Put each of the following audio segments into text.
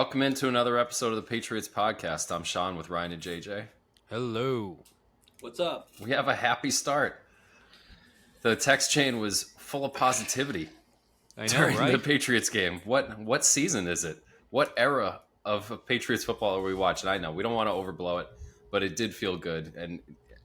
Welcome into another episode of the Patriots Podcast. I'm Sean with Ryan and JJ. Hello. What's up? We have a happy start. The text chain was full of positivity during the Patriots game. What season is it? What era of Patriots football are we watching? I know we don't want to overblow it, but it did feel good. And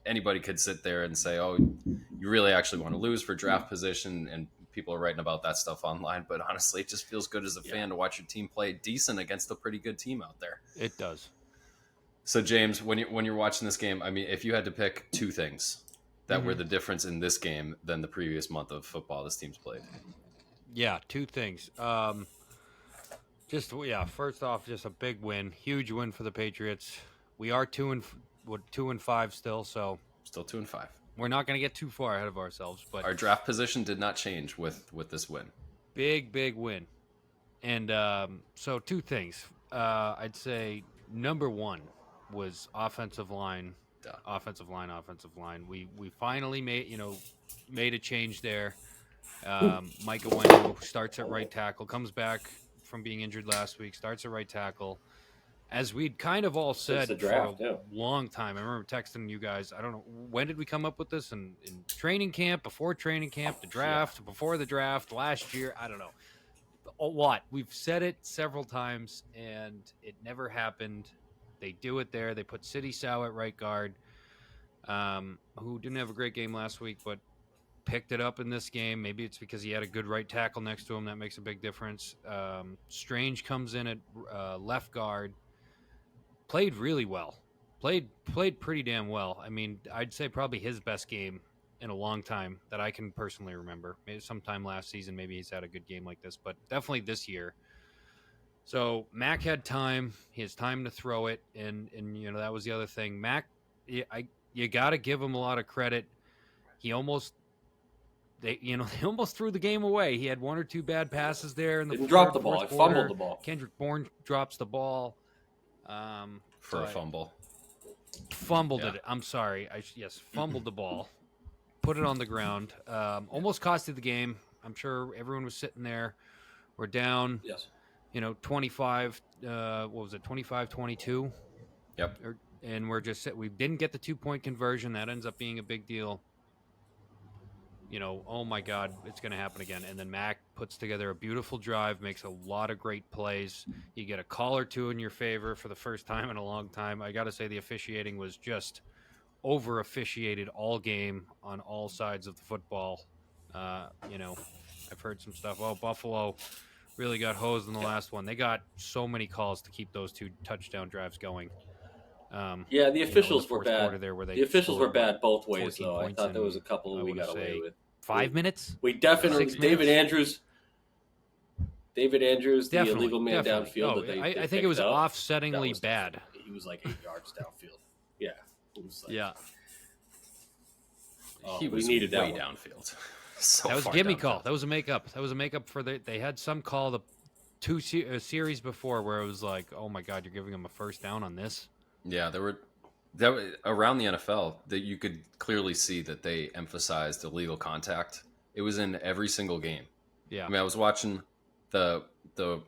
anybody could sit there and say, "Oh, you really actually want to lose for draft position," and people are writing about that stuff online, but honestly, it just feels good as a fan to watch your team play decent against a pretty good team out there. It does. So, James, when you're watching this game, I mean, if you had to pick two things that were the difference in this game than the previous month of football this team's played. Yeah, two things. First off, just a big win, huge win for the Patriots. We are 2-5 still, so still 2-5. We're not going to get too far ahead of ourselves, but our draft position did not change with this win. Big win. And so two things. I'd say number one was offensive line. Offensive line. We finally made a change there. Micah Wendu starts at right tackle, comes back from being injured last week, starts at right tackle. As we'd kind of all said for a long time. I remember texting you guys, I don't know, when did we come up with this? In training camp, before training camp, the draft, before the draft, last year? I don't know. A lot. We've said it several times, and it never happened. They do it there. They put Sidy Sow at right guard, who didn't have a great game last week, but picked it up in this game. Maybe it's because he had a good right tackle next to him. That makes a big difference. Strange comes in at left guard. Played really well. Played pretty damn well. I mean, I'd say probably his best game in a long time that I can personally remember. Maybe sometime last season, maybe he's had a good game like this, but definitely this year. So Mac had time. He has time to throw it, and that was the other thing. Mac, you got to give him a lot of credit. They almost threw the game away. He had one or two bad passes there in the drop the ball. He fumbled the ball. Kendrick Bourne drops the ball. For a fumble. Fumbled it. I'm sorry. Fumbled the ball. Put it on the ground. Almost costed the game. I'm sure everyone was sitting there. We're down. Yes. 25. What was it? 25-22. Yep. And we didn't get the 2-point conversion. That ends up being a big deal. Oh my God, it's going to happen again. And then Mac puts together a beautiful drive, makes a lot of great plays. You get a call or two in your favor for the first time in a long time. I got to say the officiating was just over-officiated all game on all sides of the football. I've heard some stuff. Oh, Buffalo really got hosed in the last one. They got so many calls to keep those 2 touchdown drives going. The officials were bad. The officials were bad both ways, though. I thought there was a couple we got away with. 5 minutes? We definitely David Andrews, the illegal man downfield. I think it was offsettingly bad. He was like 8 yards downfield. Yeah, it was like, he was needed way that downfield. That was a gimme call. That was a makeup. For they had some call the 2 series before where it was like, oh my God, you're giving them a first down on this. Yeah, around the NFL that you could clearly see that they emphasized illegal contact. It was in every single game. Yeah. I mean, I was watching the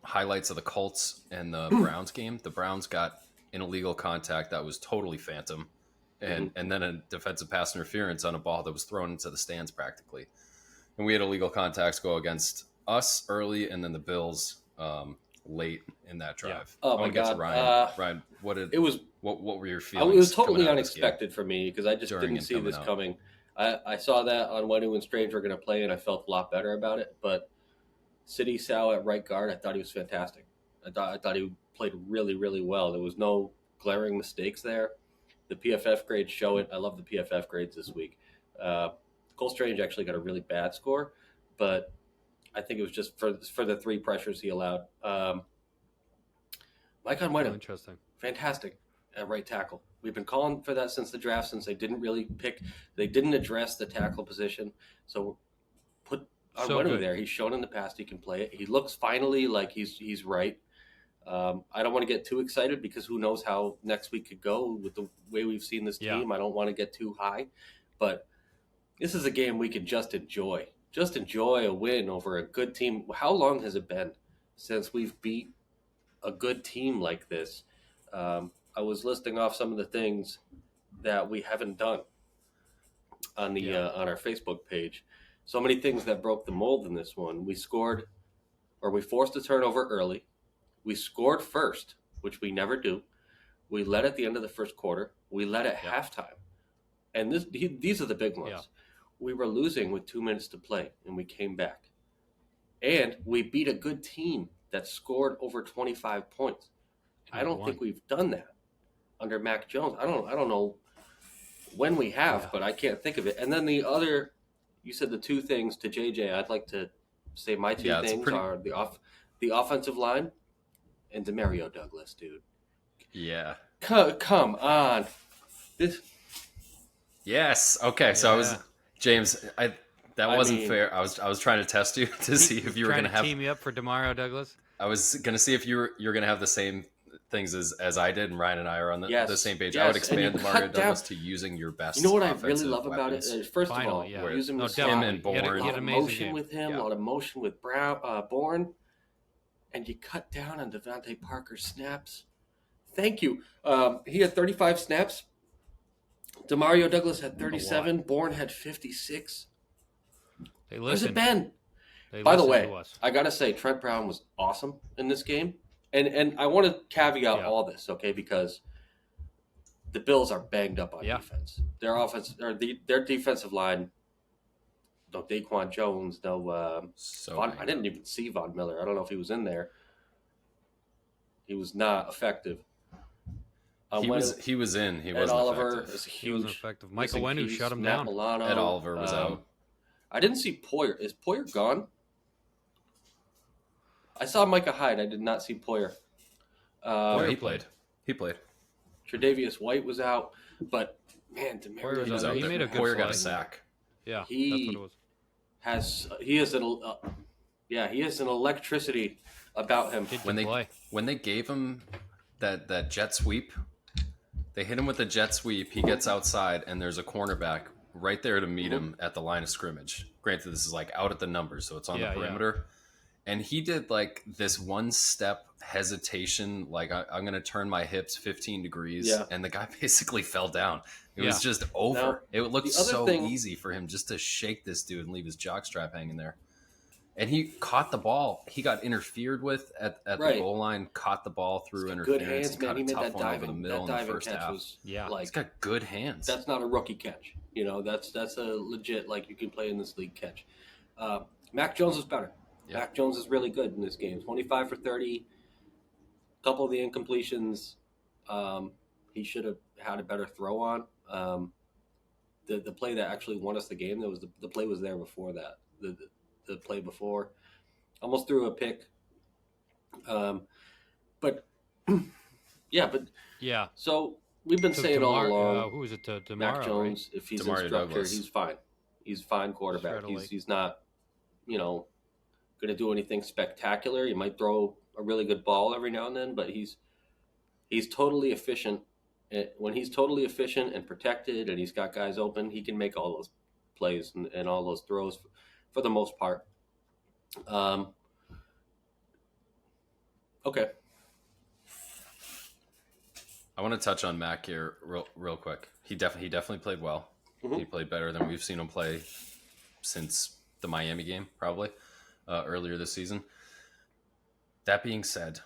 highlights of the Colts and the Browns game. The Browns got an illegal contact that was totally phantom, and then a defensive pass interference on a ball that was thrown into the stands practically. And we had illegal contacts go against us early, and then the Bills late in that drive. Yeah. Oh my God, Ryan, what were your feelings? It was totally unexpected for me because I just didn't see this coming. I saw that on Wendu and Strange were going to play, and I felt a lot better about it. But Sidy Sow at right guard, I thought he was fantastic. I thought he played really, really well. There was no glaring mistakes there. The PFF grades show it. I love the PFF grades this week. Cole Strange actually got a really bad score, but I think it was just for the 3 pressures he allowed. Micah Wendu, interesting, fantastic at right tackle. We've been calling for that since the draft, since they didn't address the tackle position. So put Wendu there. He's shown in the past he can play it. He looks finally like he's right. I don't want to get too excited because who knows how next week could go with the way we've seen this team. I don't want to get too high, but this is a game we can just enjoy. Just enjoy a win over a good team. How long has it been since we've beat a good team like this, I was listing off some of the things that we haven't done on the on our Facebook page. So many things that broke the mold in this one. We forced a turnover early. We scored first, which we never do. We led at the end of the first quarter. We led at halftime. And these are the big ones. Yeah. We were losing with 2 minutes to play, and we came back. And we beat a good team that scored over 25 points. I don't think we've done that under Mac Jones. I don't know when we have, but I can't think of it. And then the other, you said the two things to JJ. I'd like to say my two things are the offensive line and Demario Douglas, dude. Yeah. Come on. Yes. Okay. So I was James. That wasn't fair. I was trying to test you to see if you were going to have team me up for Demario Douglas. I was going to see if you're going to have the same things as I did, and Ryan and I are on the same page. Yes. I would expand Demario Douglas to using your best. You know what I really love about it? First of all, using him and Bourne. A lot of motion with him, a lot of motion with Bourne, and you cut down on Devontae Parker's snaps. Thank you. He had 35 snaps. Demario Douglas had 37. Bourne had 56. Where's it been? By the way, I got to say, Trent Brown was awesome in this game. And I want to caveat all this, okay, because the Bills are banged up on defense. Their offense, or their defensive line, no Daquan Jones, no I didn't even see Von Miller. I don't know if he was in there. He was not effective. He was in. He wasn't Oliver effective. He wasn't effective. Michael Wenu shut him down. Milano, Ed Oliver was out. I didn't see Poyer. Is Poyer gone? I saw Micah Hyde. I did not see Poyer. He played. Tre'Davious White was out, but man, Demario was out. He made a good Poyer got a sack. Yeah, that's what it was. He has an electricity about him. When they gave him that jet sweep, they hit him with the jet sweep. He gets outside, and there's a cornerback right there to meet him at the line of scrimmage. Granted, this is like out at the numbers, so it's on the perimeter. Yeah. And he did like this one step hesitation, like I'm going to turn my hips 15 degrees. Yeah. And the guy basically fell down. It was just over. Now, it looked so easy for him just to shake this dude and leave his jockstrap hanging there. And he caught the ball. He got interfered with at the goal line, caught the ball through interference. Good hands, man. He made that diving, over the middle in the first half. He's got good hands. That's not a rookie catch. You know, that's a legit, like, you can play in this league catch. Mac Jones is better. Yeah. Mac Jones is really good in this game. 25 for 30. A couple of the incompletions, he should have had a better throw on. The play that actually won us the game, the play was there before that. The play before, almost threw a pick. But So we've been saying all along. Who is it? Demario, Mac Jones, right? If he's Demario in structure, Douglas. He's fine. He's a fine quarterback. He's not, going to do anything spectacular. He might throw a really good ball every now and then, but he's totally efficient. When he's totally efficient and protected, and he's got guys open, he can make all those plays and all those throws for the most part. Okay. I want to touch on Mac here real quick. He definitely played well. Mm-hmm. He played better than we've seen him play since the Miami game, probably earlier this season. That being said,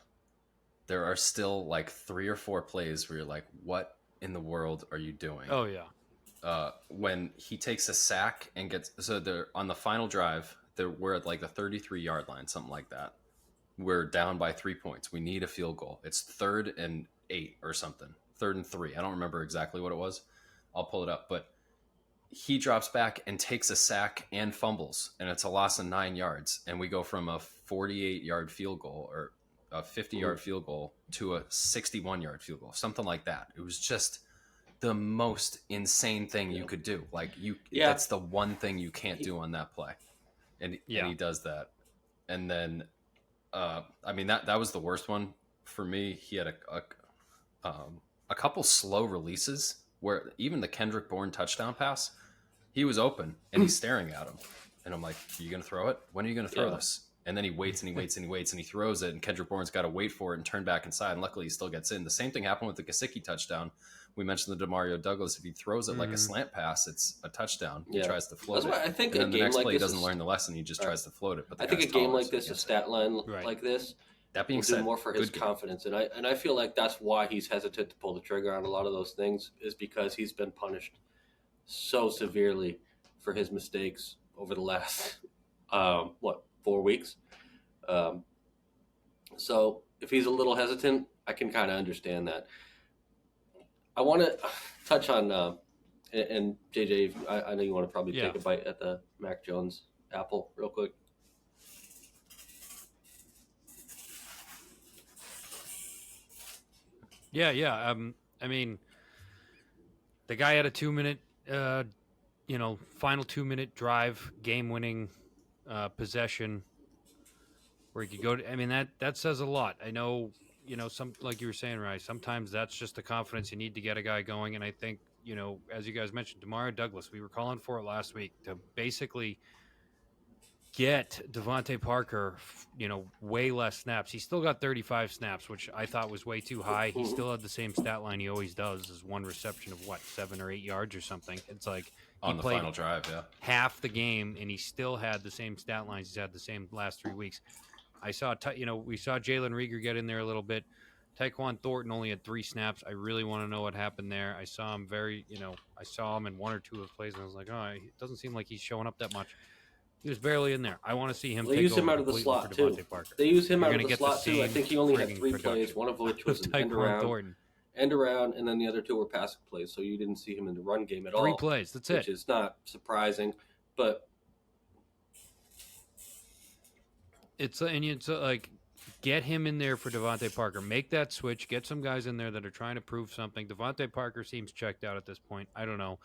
there are still like 3 or 4 plays where you're like, what in the world are you doing? Oh, yeah. When he takes a sack and gets – so they're on the final drive, we're at like the 33-yard line, something like that. We're down by 3 points. We need a field goal. It's 3rd and 8 or something. 3rd and 3. I don't remember exactly what it was. I'll pull it up. But he drops back and takes a sack and fumbles, and it's a loss of 9 yards. And we go from a 48-yard field goal or a 50-yard field goal to a 61-yard field goal, something like that. It was just the most insane thing you could do. Like that's the one thing you can't do on that play. And he does that. And then, that was the worst one for me. He had a couple slow releases where even the Kendrick Bourne touchdown pass, he was open and he's staring at him. And I'm like, are you going to throw it? When are you going to throw this? And then he waits and he waits and he waits and he throws it, and Kendrick Bourne's got to wait for it and turn back inside. And luckily, he still gets in. The same thing happened with the Gesicki touchdown. We mentioned the Demario Douglas. If he throws it like a slant pass, it's a touchdown. He tries to float it. I think and then the next play, he doesn't learn the lesson. He just tries to float it. But I think a game like this, a stat line like this, that being said, more for his confidence. And I feel like that's why he's hesitant to pull the trigger on a lot of those things, is because he's been punished so severely for his mistakes over the last 4 weeks. So if he's a little hesitant, I can kind of understand that. I want to touch on and JJ, I know you want to probably take a bite at the Mac Jones apple real quick. Yeah. I mean, the guy had a 2-minute, final 2-minute drive, game-winning possession where he could go to. I mean, that says a lot. I know, some, like you were saying, Rye, sometimes that's just the confidence you need to get a guy going. And I think, as you guys mentioned, Demario Douglas, we were calling for it last week to basically get Devontae Parker, way less snaps. He still got 35 snaps, which I thought was way too high. He still had the same stat line he always does, is one reception of 7 or 8 yards or something. It's like on the final drive, half the game, and he still had the same stat lines he's had the same last 3 weeks. I saw, we saw Jalen Reagor get in there a little bit. Tyquan Thornton only had 3 snaps. I really want to know what happened there. I saw him I saw him in 1 or 2 of the plays, and I was like, oh, it doesn't seem like he's showing up that much. He was barely in there. I want to see him. They use him out of the slot too. They use him out of the slot too. I think he only had 3 plays, one of which was an end around, and then the other 2 were passing plays. So you didn't see him in the run game at all. 3 plays. That's it. Which is not surprising, but it's like, get him in there for Devontae Parker. Make that switch. Get some guys in there that are trying to prove something. Devontae Parker seems checked out at this point. I don't know.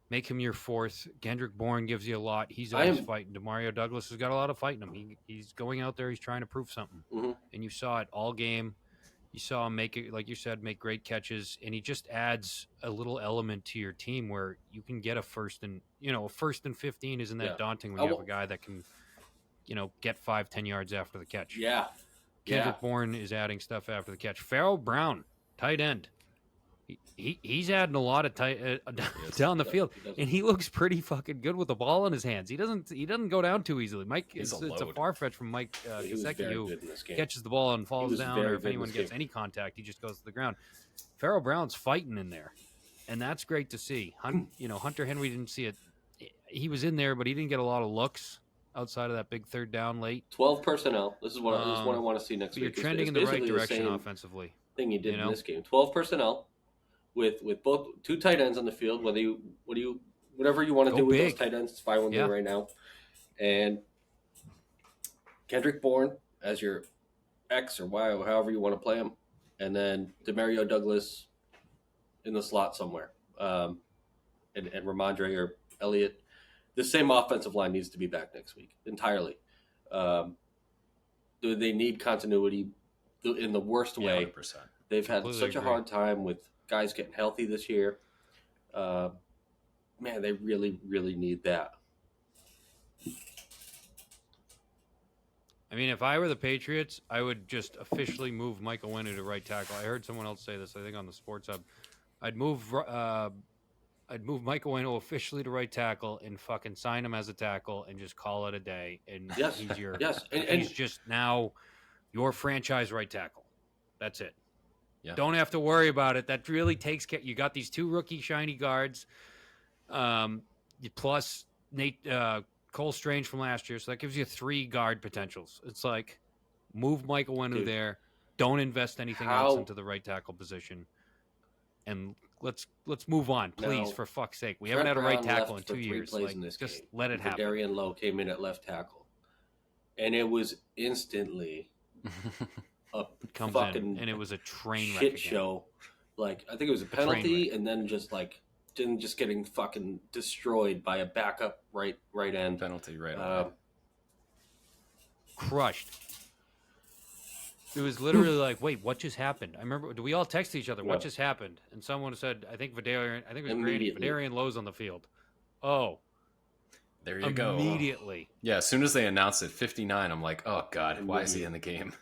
Make him your 4th. Kendrick Bourne gives you a lot. He's always fighting. Demario Douglas has got a lot of fighting him. He's going out there. He's trying to prove something. Mm-hmm. And you saw it all game. You saw him make it, like you said, make great catches. And he just adds a little element to your team where you can get a 1st and 15 isn't that daunting when you have a guy that can, get 5-10 yards after the catch. Yeah. Kendrick Bourne is adding stuff after the catch. Farrell Brown, tight end. He's adding a lot of down the field, and he looks pretty fucking good with the ball in his hands. He doesn't go down too easily. Mike, it's a far fetch from Mike Gesicki, who catches the ball and falls down, or if anyone gets any contact, he just goes to the ground. Farrell Brown's fighting in there, and that's great to see. Hunter Henry didn't see it. He was in there, but he didn't get a lot of looks outside of that big 3rd down late. 12 personnel. This is what I want to see next week. You're trending in the right direction offensively. Thing you did in this game. 12 personnel. With both 2 tight ends on the field, whatever you want to do with those tight ends, it's fine with me right now. And Kendrick Bourne as your X or Y or however you want to play him, and then Demario Douglas in the slot somewhere, and Ramondre or Elliott. The same offensive line needs to be back next week entirely. Do they need continuity in the worst way? 100%. They've had such a hard time with guys getting healthy this year. Man, they really, really need that. I mean, if I were the Patriots, I would just officially move Michael Winu to right tackle. I heard someone else say this, I think on the Sports Hub. I'd move Michael Winu officially to right tackle and fucking sign him as a tackle and just call it a day. And he's your he's just now your franchise right tackle. That's it. Yeah. Don't have to worry about it. That really takes care. You got these 2 rookie shiny guards, plus Cole Strange from last year, so that gives you 3 guard potentials. It's like, move Michael Winu there. Don't invest anything else into the right tackle position, and let's move on, please, for fuck's sake. We haven't had a right tackle in 2 years. Just let it happen. Darian Lowe came in at left tackle, and it was instantly. Comes in, and it was a train wreck shit show. Like, I think it was a penalty, and then just getting fucking destroyed by a backup right end penalty. Right, crushed. It was literally like, wait, what just happened? I remember. Do we all text each other? What just happened? And someone said, I think it was Grady. Valerian Lowe's on the field. Oh, There you go. Immediately. Yeah, as soon as they announced it, 59, I'm like, oh, God, why is he in the game?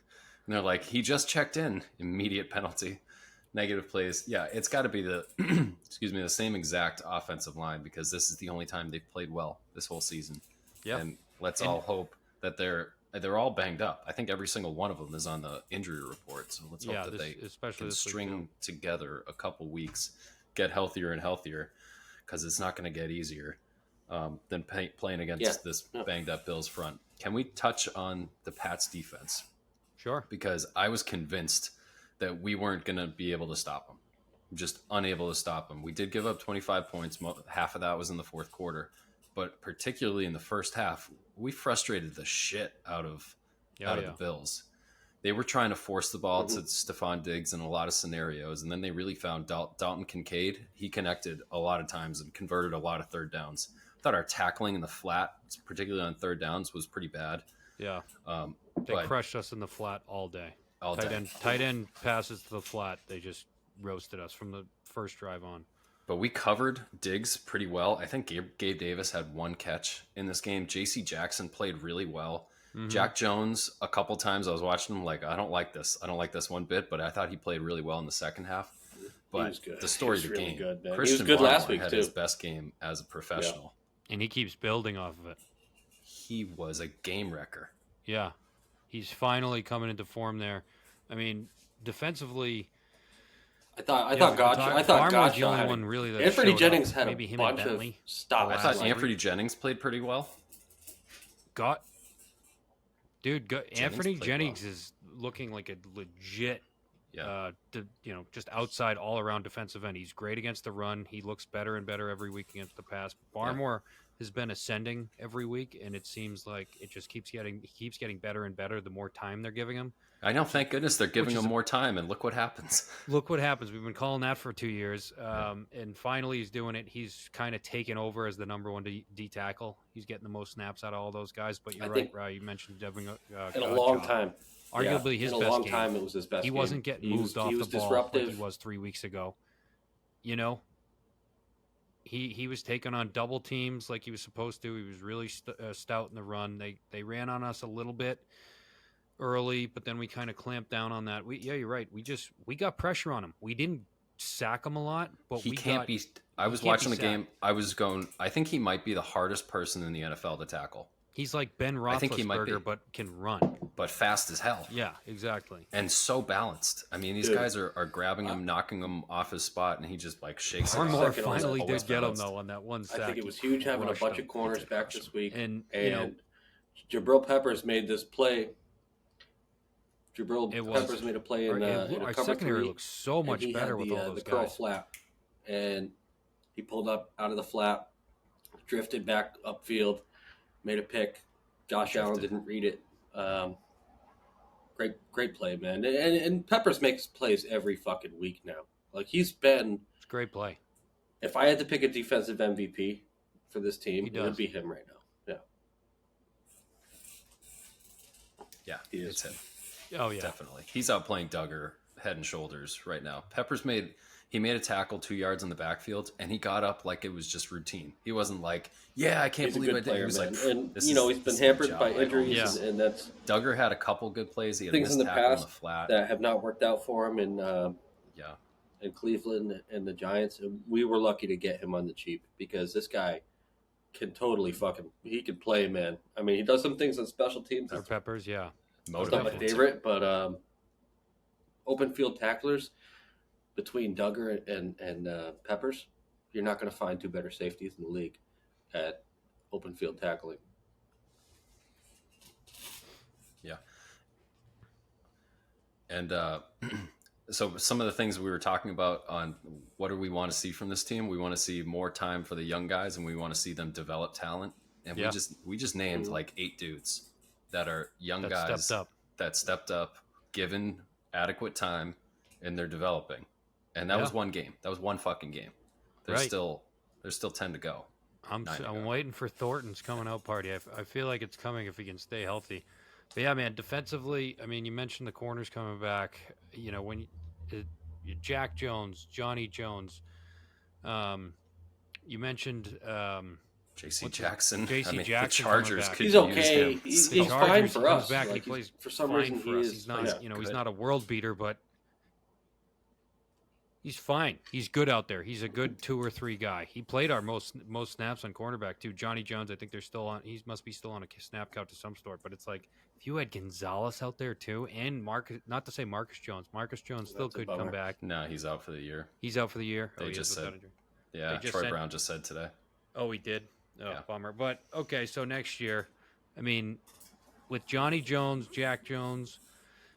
And they're like, he just checked in. Immediate penalty. Negative plays. Yeah, it's got to be the the same exact offensive line, because this is the only time they've played well this whole season. Yeah. And let's all hope that they're all banged up. I think every single one of them is on the injury report. So let's hope that they can string together a couple weeks, get healthier and healthier, because it's not going to get easier than playing against this banged up Bills front. Can we touch on the Pats defense? Sure. Because I was convinced that we weren't going to be able to stop them. Just unable to stop them. We did give up 25 points. Half of that was in the fourth quarter. But particularly in the first half, we frustrated the shit out of the Bills. They were trying to force the ball to Stephon Diggs in a lot of scenarios, and then they really found Dalton Kincaid. He connected a lot of times and converted a lot of third downs. I thought our tackling in the flat, particularly on third downs, was pretty bad. Yeah. They crushed us in the flat all day. Tight end passes to the flat. They just roasted us from the first drive on. But we covered Diggs pretty well. I think Gabe Davis had one catch in this game. J.C. Jackson played really well. Mm-hmm. Jack Jones, a couple times I was watching him like, I don't like this one bit, but I thought he played really well in the second half. But the story of the game, Christian good last Barmore week had too. His best game as a professional. Yeah. And he keeps building off of it. He was a game wrecker. Yeah. He's finally coming into form there. I mean, defensively, I thought Gottschalk was the only one really that Anthony showed Jennings up. had Maybe a him bunch and of Bentley. stops. I thought Anthony Jennings played pretty well. Anthony Jennings is looking like a legit, just outside all around defensive end. He's great against the run. He looks better and better every week against the pass. Barmore has been ascending every week, and it seems like it just keeps getting better and better the more time they're giving him. I know, thank goodness they're giving him more time, and look what happens. Look what happens. We've been calling that for 2 years, and finally he's doing it. He's kind of taken over as the number one D tackle. He's getting the most snaps out of all those guys. But you're right, Ryan. You mentioned Devin. In a long time. Arguably his best game. In a long time, it was his best game. He wasn't getting moved off the ball disruptive. like he was 3 weeks ago. You know? He was taking on double teams like he was supposed to. He was really stout in the run. They ran on us a little bit early, but then we kind of clamped down on that. You're right. We got pressure on him. We didn't sack him a lot, but I was watching the game. I think he might be the hardest person in the NFL to tackle. He's like Ben Roethlisberger, but can run. But fast as hell. Yeah, exactly. And so balanced. I mean, these guys are grabbing him, knocking him off his spot, and he just like shakes it. Barmore finally did get him though on that one sack. I think it was huge having a bunch of corners back this week. And Jabril Peppers made this play. Peppers made a play in a our cover secondary 3, looks so much better with all those the curl guys. flat, and he pulled up out of the flat, drifted back upfield, made a pick. Josh Allen didn't read it. Great play, man. And Peppers makes plays every fucking week now. Like it's a great play. If I had to pick a defensive MVP for this team, it would be him right now. Yeah, it's him. Oh yeah, definitely. He's outplaying Duggar head and shoulders right now. Peppers made a tackle 2 yards in the backfield, and he got up like it was just routine. He wasn't like, I can't believe I did. He was like, and he's been hampered by injuries, and that's Duggar had a couple good plays. He had things in the past in the flat that have not worked out for him in Cleveland and the Giants. And we were lucky to get him on the cheap because this guy can totally he can play, man. I mean, he does some things on special teams. For Peppers, yeah. That's not my favorite, but open field tacklers between Duggar and Peppers, you're not going to find two better safeties in the league at open field tackling. Yeah. And so some of the things we were talking about on what do we want to see from this team? We want to see more time for the young guys, and we want to see them develop talent. And we just named like 8 dudes that are young guys that stepped up, given adequate time, and they're developing. And that was one game. That was one fucking game. There's still 10 to go. I'm waiting for Thornton's coming out party. I feel like it's coming if he can stay healthy. But yeah, man, defensively, I mean, you mentioned the corners coming back. You know, when Jack Jones, Johnny Jones, you mentioned J.C. Jackson. J.C. The Jackson Chargers could he's okay. use him. He's fine for us. Back like, he plays for some fine reason, for us. He's not, he's not a world beater, but he's fine. He's good out there. He's a good 2 or 3 guy. He played our most snaps on cornerback too. Johnny Jones, I think they're still on. He must be still on a snap count of some sort. But it's like if you had Gonzalez out there too, and Marcus, not to say Marcus Jones. Marcus Jones still could come back. No, he's out for the year. He's out for the year. They just said. Yeah, Troy Brown just said today. Oh, he did. Oh, yeah. Bummer. But okay, so next year, I mean, with Johnny Jones, Jack Jones,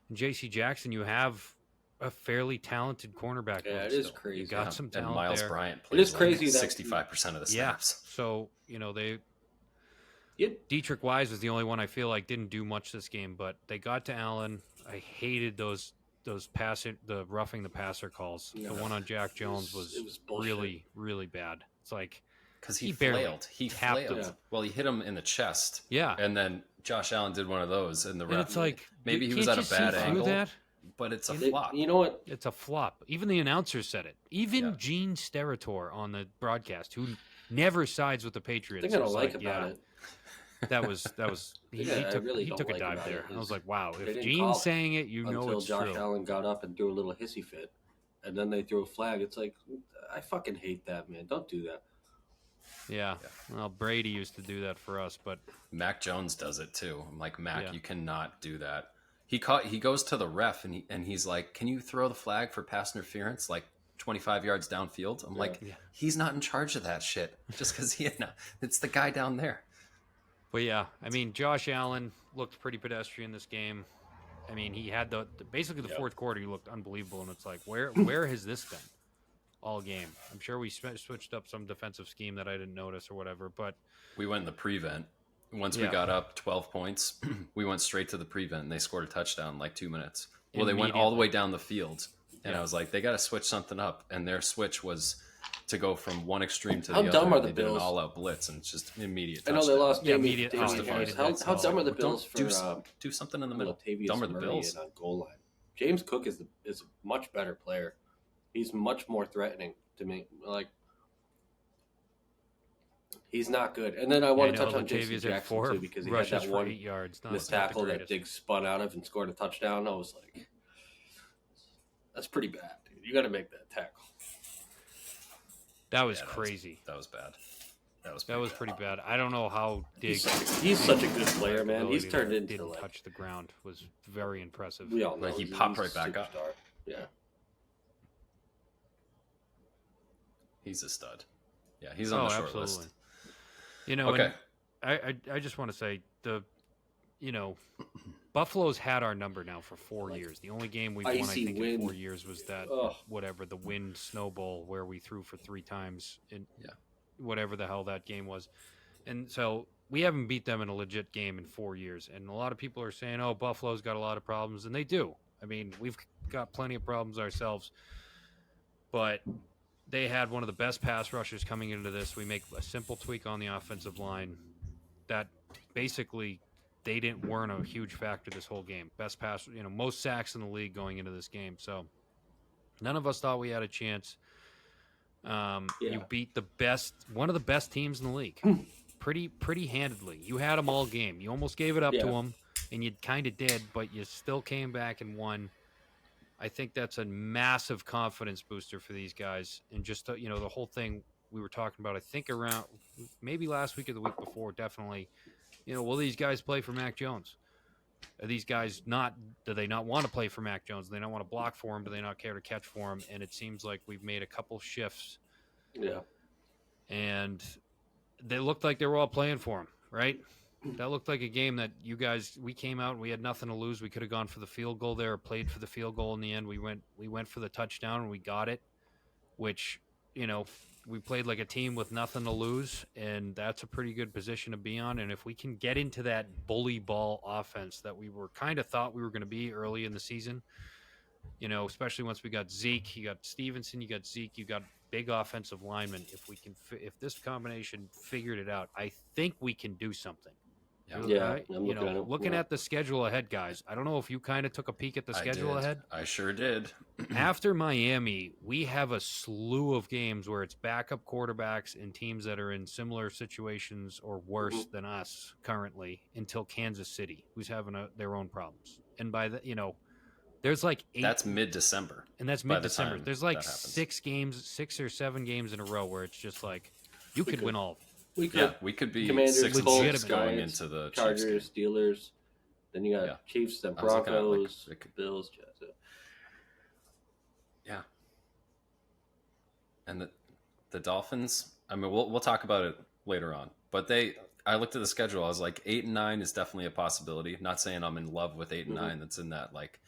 and J.C. Jackson, you have a fairly talented cornerback. Yeah, it is crazy. You got some talent and Miles there. Bryant plays it is crazy 65% of the snaps. Yeah. So, Dietrich Wise was the only one I feel like didn't do much this game, but they got to Allen. I hated the roughing the passer calls. No, the one on Jack Jones was really, really bad. It's like because he flailed. He flailed. Yeah. Well, he hit him in the chest. Yeah. And then Josh Allen did one of those, and the ref. It's like maybe he was at a bad angle. That? But it's a flop. You know what? It's a flop. Even the announcer said it. Even Gene Steratore on the broadcast, who never sides with the Patriots. The thing I don't like about it. That was he took a dive there. I was like, wow, if Gene's saying it, you know it's true. Until Josh Allen got up and threw a little hissy fit, and then they threw a flag. It's like, I fucking hate that, man. Don't do that. Yeah. Well, Brady used to do that for us, but Mac Jones does it too. I'm like, Mac, you cannot do that. He goes to the ref and he's like, can you throw the flag for pass interference like 25 yards downfield? I'm like, he's not in charge of that shit just because it's the guy down there. But yeah, I mean, Josh Allen looked pretty pedestrian this game. I mean, he had basically the fourth quarter, he looked unbelievable, and it's like, where has this been all game? I'm sure we switched up some defensive scheme that I didn't notice or whatever, but we went in the prevent. Once we got up 12 points, we went straight to the prevent, and they scored a touchdown in like 2 minutes. Well, they went all the way down the field, and I was like, they got to switch something up, and their switch was to go from one extreme to the other. How dumb are the Bills? They did an all-out blitz, and it's just immediate touchdown. I know they lost. Immediate. How dumb are the Bills for do something in the middle? Dumb are the Bills on goal line. James Cook is a much better player. He's much more threatening to me. Like he's not good. And then I want to touch on J.C. Jackson too because he had that 8 yards. Missed tackle that Diggs spun out of and scored a touchdown. I was like, that's pretty bad, dude. You got to make that tackle. That was crazy. That was bad. That was pretty bad. I don't know how Diggs. He's such a good player, man. He's turned into didn't touch the ground was very impressive. We all know he popped right back up. Yeah. He's a stud. Yeah, he's on the short list. You know, okay. I just want to say Buffalo's had our number now for 4 years. The only game we won, I think, in 4 years was that the Wind Snow Bowl where we threw for 3 times in whatever the hell that game was. And so we haven't beat them in a legit game in 4 years. And a lot of people are saying, oh, Buffalo's got a lot of problems. And they do. I mean, we've got plenty of problems ourselves. But they had one of the best pass rushers coming into this. We make a simple tweak on the offensive line that basically they weren't a huge factor this whole game. Best pass, most sacks in the league going into this game. So none of us thought we had a chance. You beat one of the best teams in the league, pretty handedly. You had them all game. You almost gave it up to them, and you kind of did, but you still came back and won. I think that's a massive confidence booster for these guys, and just the whole thing we were talking about. I think around maybe last week or the week before, definitely. Will these guys play for Mac Jones? Are these guys do they not want to play for Mac Jones? Do they not want to block for him? Do they not care to catch for him? And it seems like we've made a couple shifts. Yeah. And they looked like they were all playing for him, right? That looked like a game that we came out and we had nothing to lose. We could have gone for the field goal there or played for the field goal in the end. We went for the touchdown and we got it, which, we played like a team with nothing to lose, and that's a pretty good position to be on. And if we can get into that bully ball offense that we were kind of thought we were going to be early in the season, especially once we got Zeke, you got Stevenson, you got Zeke, you got big offensive linemen. If this combination figured it out, I think we can do something. Yeah, looking at the schedule ahead, guys. I don't know if you kind of took a peek at the schedule ahead. I sure did. After Miami, we have a slew of games where it's backup quarterbacks and teams that are in similar situations or worse than us currently until Kansas City, who's having their own problems. And by the, there's like 8. That's mid-December. And that's mid-December. There's like 6 or 7 games in a row where it's just like you could win all of them. We could be Commanders, 6-6 going into the Chargers, Steelers. Then you got Chiefs, then Broncos, Bills, Jets. Yeah. And the Dolphins. I mean, we'll talk about it later on. But I looked at the schedule. I was like, 8-9 is definitely a possibility. Not saying I'm in love with 8-9. That's in that like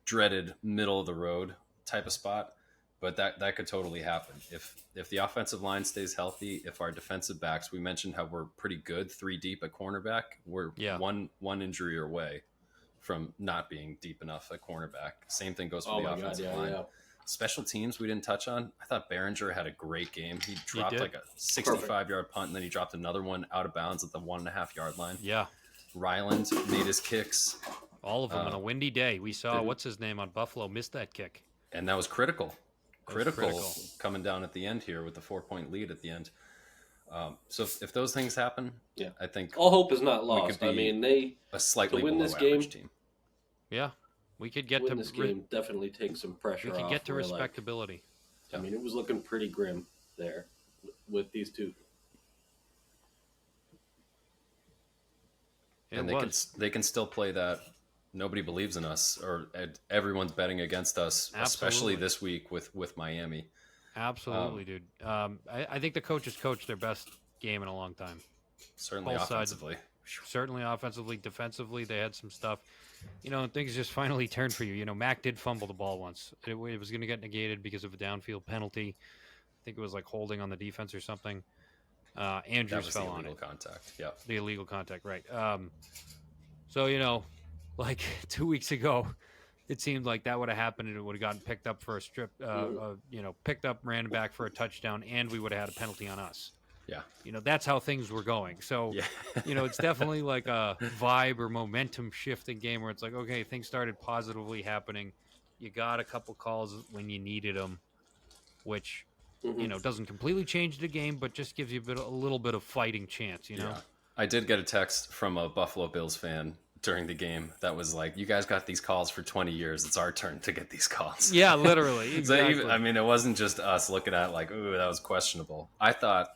dreaded middle of the road type of spot. But that could totally happen if the offensive line stays healthy. If our defensive backs, we mentioned how we're pretty good 3 deep at cornerback. We're one injury away from not being deep enough at cornerback. Same thing goes for the offensive line. Yeah. Special teams we didn't touch on. I thought Behringer had a great game. He dropped like a 65-yard punt, and then he dropped another one out of bounds at the 1.5-yard line. Yeah. Ryland made his kicks. All of them on a windy day. We saw what's his name on Buffalo missed that kick, and that was critical. Critical coming down at the end here with the 4-point lead at the end. So if those things happen, I think all hope is not lost. I mean, they a slightly to win below this average game. Team. Yeah, we could get to this game. Definitely take some pressure. We could get to respectability. I mean, it was looking pretty grim there with these two. And they can still play that. Nobody believes in us, or everyone's betting against us, especially this week with Miami. Absolutely, dude. I think the coaches coached their best game in a long time. Certainly offensively. Certainly offensively. Defensively, they had some stuff. Things just finally turned for you. Mac did fumble the ball once. It was going to get negated because of a downfield penalty. I think it was like holding on the defense or something. Andrews fell on it. The illegal contact, yeah. The illegal contact, right. So, like 2 weeks ago, it seemed like that would have happened and it would have gotten picked up for a strip, picked up, ran back for a touchdown, and we would have had a penalty on us. Yeah. That's how things were going. So, it's definitely like a vibe or momentum shifting game where it's like, okay, things started positively happening. You got a couple calls when you needed them, which, doesn't completely change the game, but just gives you a little bit of fighting chance, Yeah. I did get a text from a Buffalo Bills fan during the game that was like, you guys got these calls for 20 years. It's our turn to get these calls. Yeah, literally. Exactly. So it wasn't just us looking at it like, ooh, that was questionable. I thought,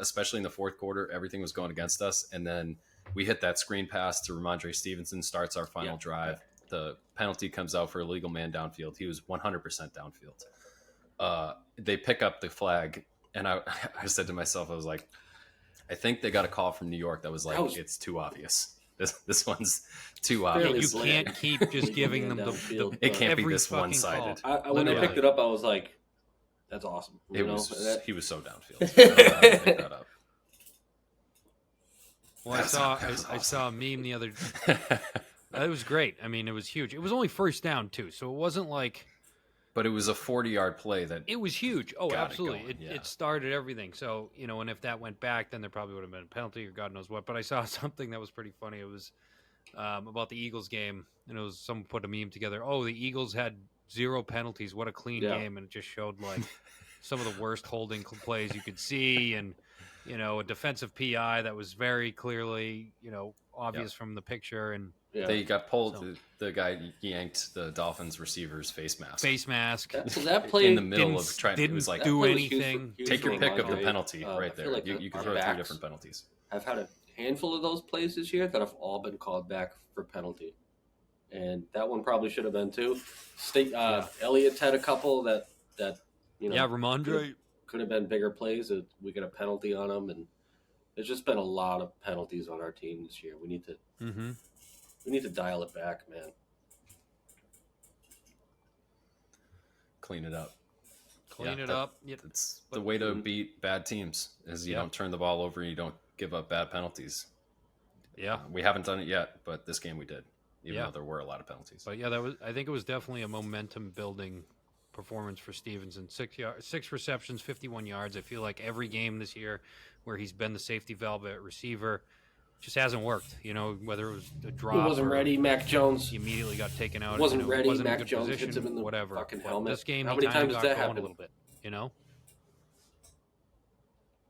especially in the fourth quarter, everything was going against us. And then we hit that screen pass to Ramondre Stevenson, starts our final drive. The penalty comes out for illegal man downfield. He was 100% downfield. They pick up the flag. And I said to myself, I was like, I think they got a call from New York that was like, it's too obvious. This one's too obvious. You can't keep just giving them the it can't be this one-sided. When I picked it up, I was like, that's awesome. He was so downfield. Pick that up. Well, I saw a meme the other it was great. I mean, it was huge. It was only first down, too, so it wasn't like... But it was a 40-yard play that... It was huge. Oh, absolutely. It started everything. So, and if that went back, then there probably would have been a penalty or God knows what. But I saw something that was pretty funny. It was about the Eagles game. And it was someone put a meme together. Oh, the Eagles had 0 penalties. What a clean game. And it just showed, like, some of the worst holding plays you could see. And, a defensive PI that was very clearly, obvious from the picture. And they got pulled. So, the guy yanked the Dolphins receiver's face mask. So that play in the middle of trying. It was like do anything. Take your pick of the penalty right there. Like you can throw 3 different penalties. I've had a handful of those plays this year that have all been called back for penalty, and that one probably should have been too. Elliott's had a couple that Ramondre could have been bigger plays. That we get a penalty on them, and there's just been a lot of penalties on our team this year. We need to. Mm-hmm. We need to dial it back, man. Clean it up. It's the way to beat bad teams is you don't turn the ball over and you don't give up bad penalties. Yeah. We haven't done it yet, but this game we did, even though there were a lot of penalties. But I think it was definitely a momentum building performance for Stevenson. 6 receptions, 51 yards. I feel like every game this year where he's been the safety valve at receiver, just hasn't worked. Whether it was a drop, he wasn't ready. Mac Jones, he immediately got taken out. Wasn't ready. Wasn't Mac Jones hits him in the whatever. fucking helmet. This game, how many times does that happen? A little bit,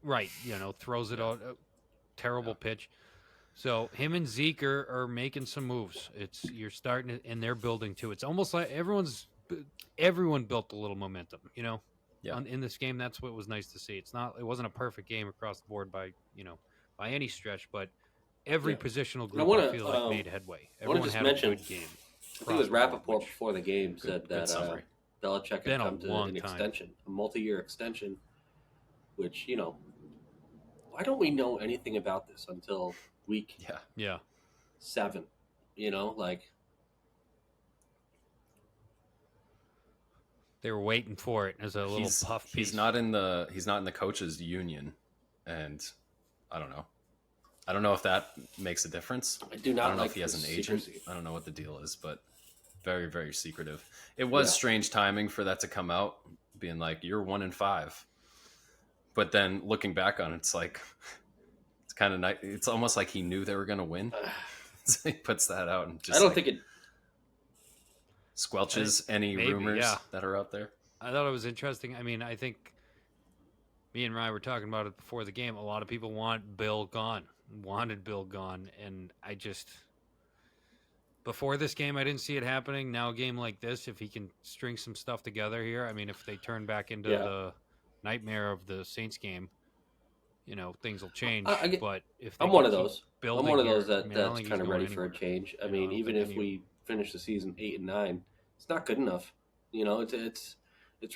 Right, throws it out. Terrible pitch. So him and Zeke are making some moves. You're starting to, and they're building too. It's almost like everyone built a little momentum, in this game. That's what was nice to see. It wasn't a perfect game across the board by any stretch, but every positional group I feel like made headway. Everyone had a good game. I think it was Rappaport before the game said that Belichick had come to an extension, a multi-year extension, which, why don't we know anything about this until week 7? They were waiting for it as a little puff piece. He's not in the coaches union, and I don't know. I don't know if that makes a difference. I don't know if he has an agent. I don't know what the deal is, but very, very secretive. It was strange timing for that to come out, being like, you're 1-5. But then looking back on it, it's like, it's kind of nice. It's almost like he knew they were going to win. So he puts that out and just I don't think it squelches any rumors that are out there. I thought it was interesting. I mean, I think me and Ryan were talking about it before the game. A lot of people wanted Bill gone. And I just, before this game, I didn't see it happening. Now a game like this, if he can string some stuff together here, I mean, if they turn back into the nightmare of the Saints game, things will change. But if I'm one of those. I'm one of those that's kind of ready for a change. I mean, even if we finish the season 8-9, it's not good enough. It's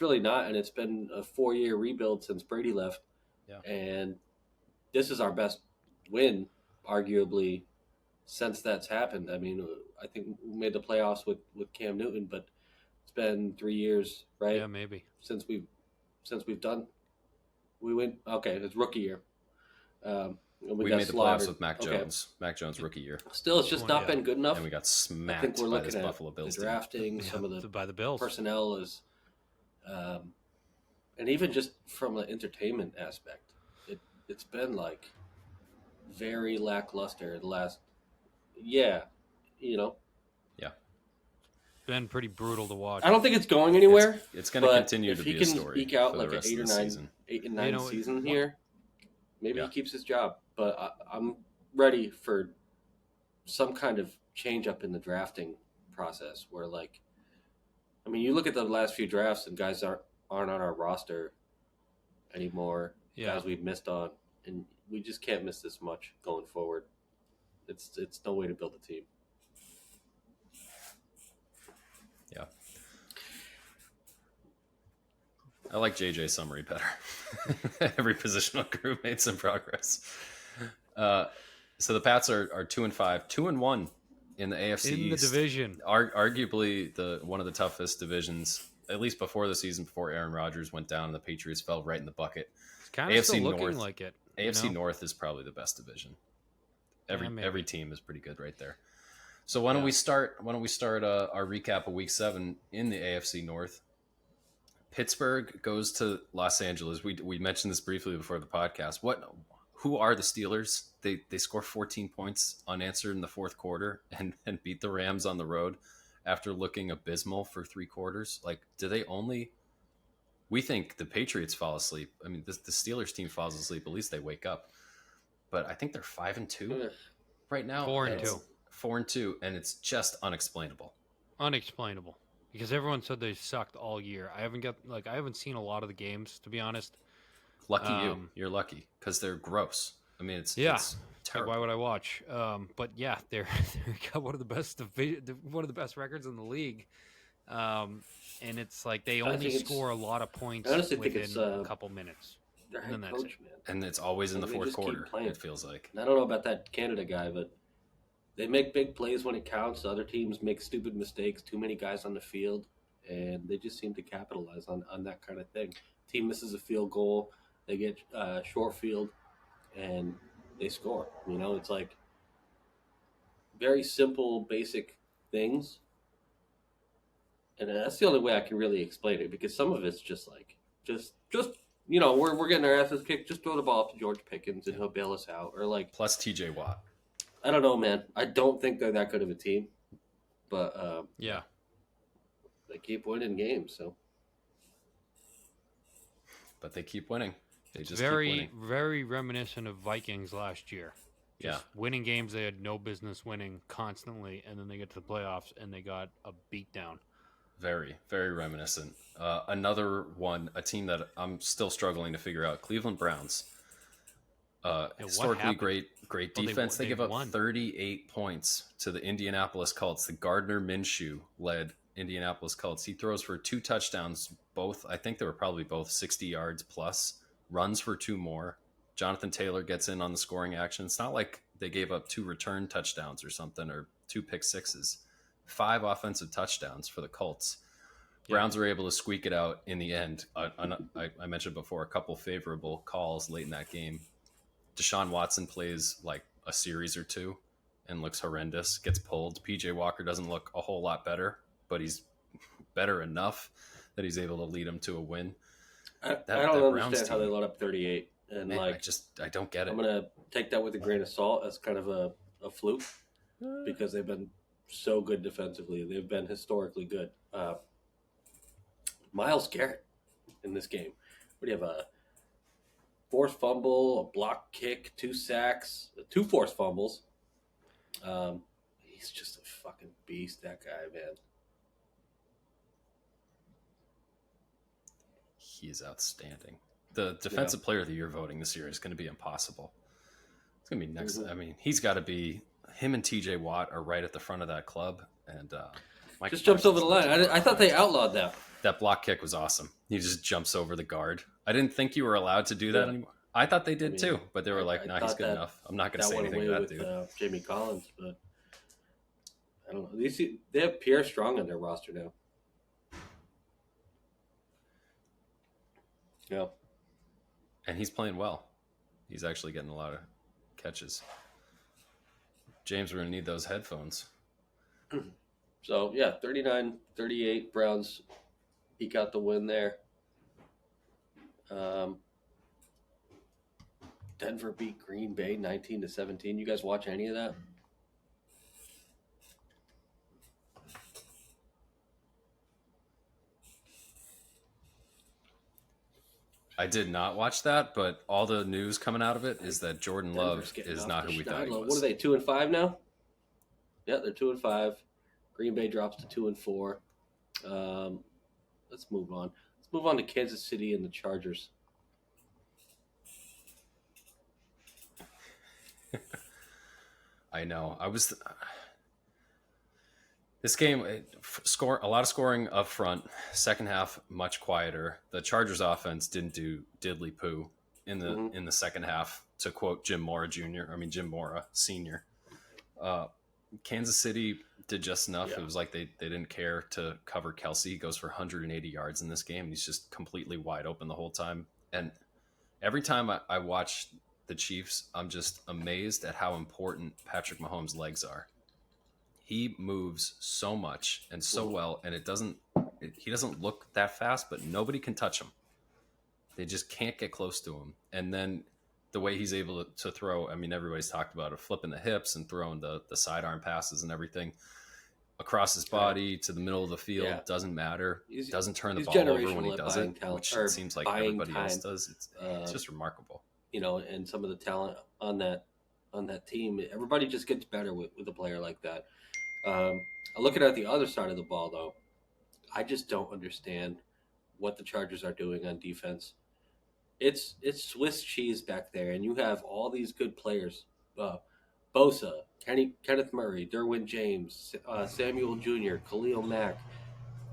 really not, and it's been a 4-year rebuild since Brady left. Yeah. And this is our best win, arguably, since that's happened. I mean, I think we made the playoffs with Cam Newton, but it's been 3 years, right? Yeah, maybe since we've done. We went it's rookie year. We made the playoffs with Mac Jones. Mac Jones rookie year. Still, it's just not been good enough. And we got smacked. I think we're looking at Buffalo Bills the drafting, some of the by the Bills personnel is, and even just from an entertainment aspect, it's been like very lackluster the last. Yeah. Been pretty brutal to watch. I don't think it's going anywhere. It's going to continue to be a story. If he can eke out like an 8 and 9 season here, maybe he keeps his job. But I'm ready for some kind of change up in the drafting process where, you look at the last few drafts and guys aren't on our roster anymore. Yeah. Guys we've missed on, and we just can't miss this much going forward. It's no way to build a team. Yeah. I like JJ's summary better. Every positional group made some progress. So the Pats are 2-5, 2-1 in the AFC in East. The division. Arguably one of the toughest divisions, at least before the season, before Aaron Rodgers went down and the Patriots fell right in the bucket. It's kind of still looking like it. AFC North is probably the best division. Every team is pretty good right there. So why don't we start our recap of Week 7 in the AFC North? Pittsburgh goes to Los Angeles. We mentioned this briefly before the podcast. Who are the Steelers? They score 14 points unanswered in the fourth quarter and beat the Rams on the road after looking abysmal for 3 quarters. We think the Patriots fall asleep. I mean, the Steelers team falls asleep. At least they wake up. But I think they're 5-2 right now. 4-2. 4-2, and it's just unexplainable. Unexplainable, because everyone said they sucked all year. I haven't seen a lot of the games, to be honest. Lucky you. You're lucky because they're gross. I mean, it's terrible. Why would I watch? But yeah, they're got one of the best records in the league. And it's like they only score a lot of points within a couple minutes. And then coach, man. And it's always in the fourth quarter. It feels like. And I don't know about that Canada guy, but they make big plays when it counts. Other teams make stupid mistakes, too many guys on the field, and they just seem to capitalize on that kind of thing. Team misses a field goal, they get short field, and they score. It's like very simple, basic things. And that's the only way I can really explain it, because some of it's just we're getting our asses kicked. Just throw the ball up to George Pickens and he'll bail us out. Or plus TJ Watt. I don't know, man. I don't think they're that good of a team, but they keep winning games. So, but they keep winning. They just very, keep winning. Very reminiscent of Vikings last year. Just winning games they had no business winning constantly, and then they get to the playoffs and they got a beatdown. Very, very reminiscent. Another one, a team that I'm still struggling to figure out, Cleveland Browns. Historically great defense. They give up 38 points to the Indianapolis Colts. The Gardner Minshew-led Indianapolis Colts. He throws for 2 touchdowns, both. I think they were probably both 60 yards plus. Runs for 2 more. Jonathan Taylor gets in on the scoring action. It's not like they gave up 2 return touchdowns or something, or 2 pick sixes. 5 offensive touchdowns for the Colts. Browns were able to squeak it out in the end. I mentioned before a couple favorable calls late in that game. Deshaun Watson plays like a series or 2 and looks horrendous, gets pulled. PJ Walker doesn't look a whole lot better, but he's better enough that he's able to lead them to a win. I don't understand how they let up 38. And man, I don't get it. I'm going to take that with a grain of salt as kind of a fluke because they've been so good defensively. They've been historically good. Myles Garrett in this game. What do you have? A forced fumble, a block kick, 2 sacks, 2 forced fumbles. He's just a fucking beast, that guy, man. He is outstanding. The Defensive Player of the Year voting this year is going to be impossible. It's going to be next. I mean, he's got to be. Him and TJ Watt are right at the front of that club, and just jumps over the line. I thought they outlawed that. That block kick was awesome. He just jumps over the guard. I didn't think you were allowed to do that anymore. I thought they did too, but they were like, "Nah, he's good enough. I'm not going to say anything to that dude." Jamie Collins, but I don't know. They have Pierre Strong on their roster now. Yeah. And he's playing well. He's actually getting a lot of catches. James, we're going to need those headphones. So, 39-38. Browns eke out the win there. Denver beat Green Bay 19-17. You guys watch any of that? I did not watch that, but all the news coming out of it is that Jordan Love is not who we thought he was. What are they, 2-5 now? Yeah, they're 2-5. Green Bay drops to 2-4. Let's move on. Let's move on to Kansas City and the Chargers. I know. This game, a lot of scoring up front. Second half, much quieter. The Chargers offense didn't do diddly poo in the second half, to quote Jim Mora Sr. Kansas City did just enough. Yeah. It was like they didn't care to cover Kelsey. He goes for 180 yards in this game. He's just completely wide open the whole time. And every time I watch the Chiefs, I'm just amazed at how important Patrick Mahomes' legs are. He moves so much and so well, and he doesn't look that fast, but nobody can touch him. They just can't get close to him. And then the way he's able to throw, I mean, everybody's talked about it, flipping the hips and throwing the sidearm passes and everything across his body to the middle of the field. Doesn't matter. Doesn't turn the ball over when he does it, which it seems like everybody else does. It's just remarkable. And some of the talent on that team, everybody just gets better with a player like that. Looking at the other side of the ball, though, I just don't understand what the Chargers are doing on defense. It's Swiss cheese back there, and you have all these good players. Bosa, Kenneth Murray, Derwin James, Samuel Jr., Khalil Mack.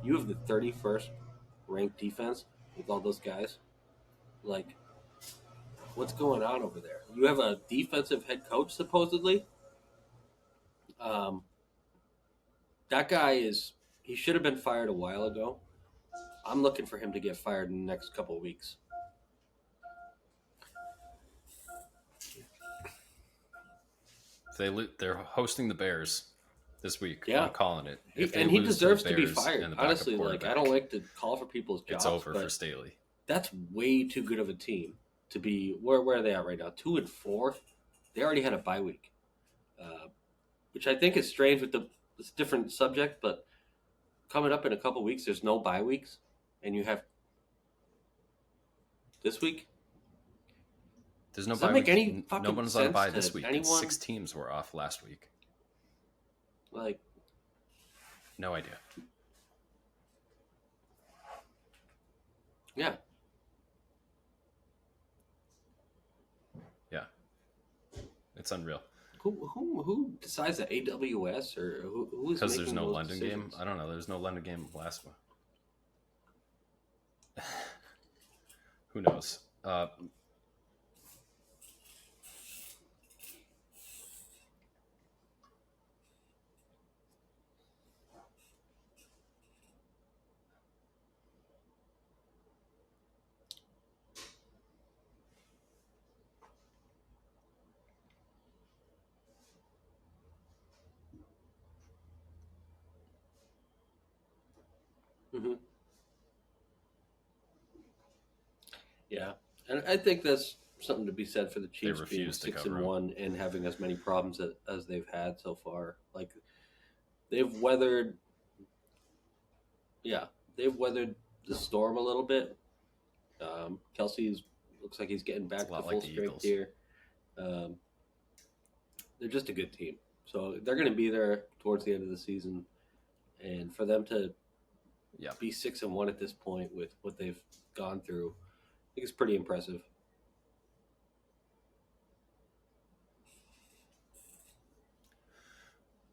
You have the 31st ranked defense with all those guys. Like, what's going on over there? You have a defensive head coach, supposedly. That guy he should have been fired a while ago. I'm looking for him to get fired in the next couple of weeks. They're hosting the Bears this week. Yeah. I'm calling it. And he deserves to be fired. Honestly, I don't like to call for people's jobs. It's over for Staley. That's way too good of a team to be. Where are they at right now? 2-4. They already had a bye week. which I think is strange with it's a different subject, but coming up in a couple weeks, there's no bye weeks, and you have this week. There's no bye week. No one's on a bye this week. 6 teams were off last week. Like, no idea. Yeah. Yeah. It's unreal. Who decides that? AWS or who is? Because there's no London game. I don't know. There's no London game last one. Who knows? Mm-hmm. Yeah, and I think that's something to be said for the Chiefs being 6-1 and having as many problems as they've had so far. Like, they've weathered the storm a little bit. Kelsey looks like he's getting back to full strength here. They're just a good team, so they're going to be there towards the end of the season, and for them to be 6-1 at this point with what they've gone through, I think it's pretty impressive.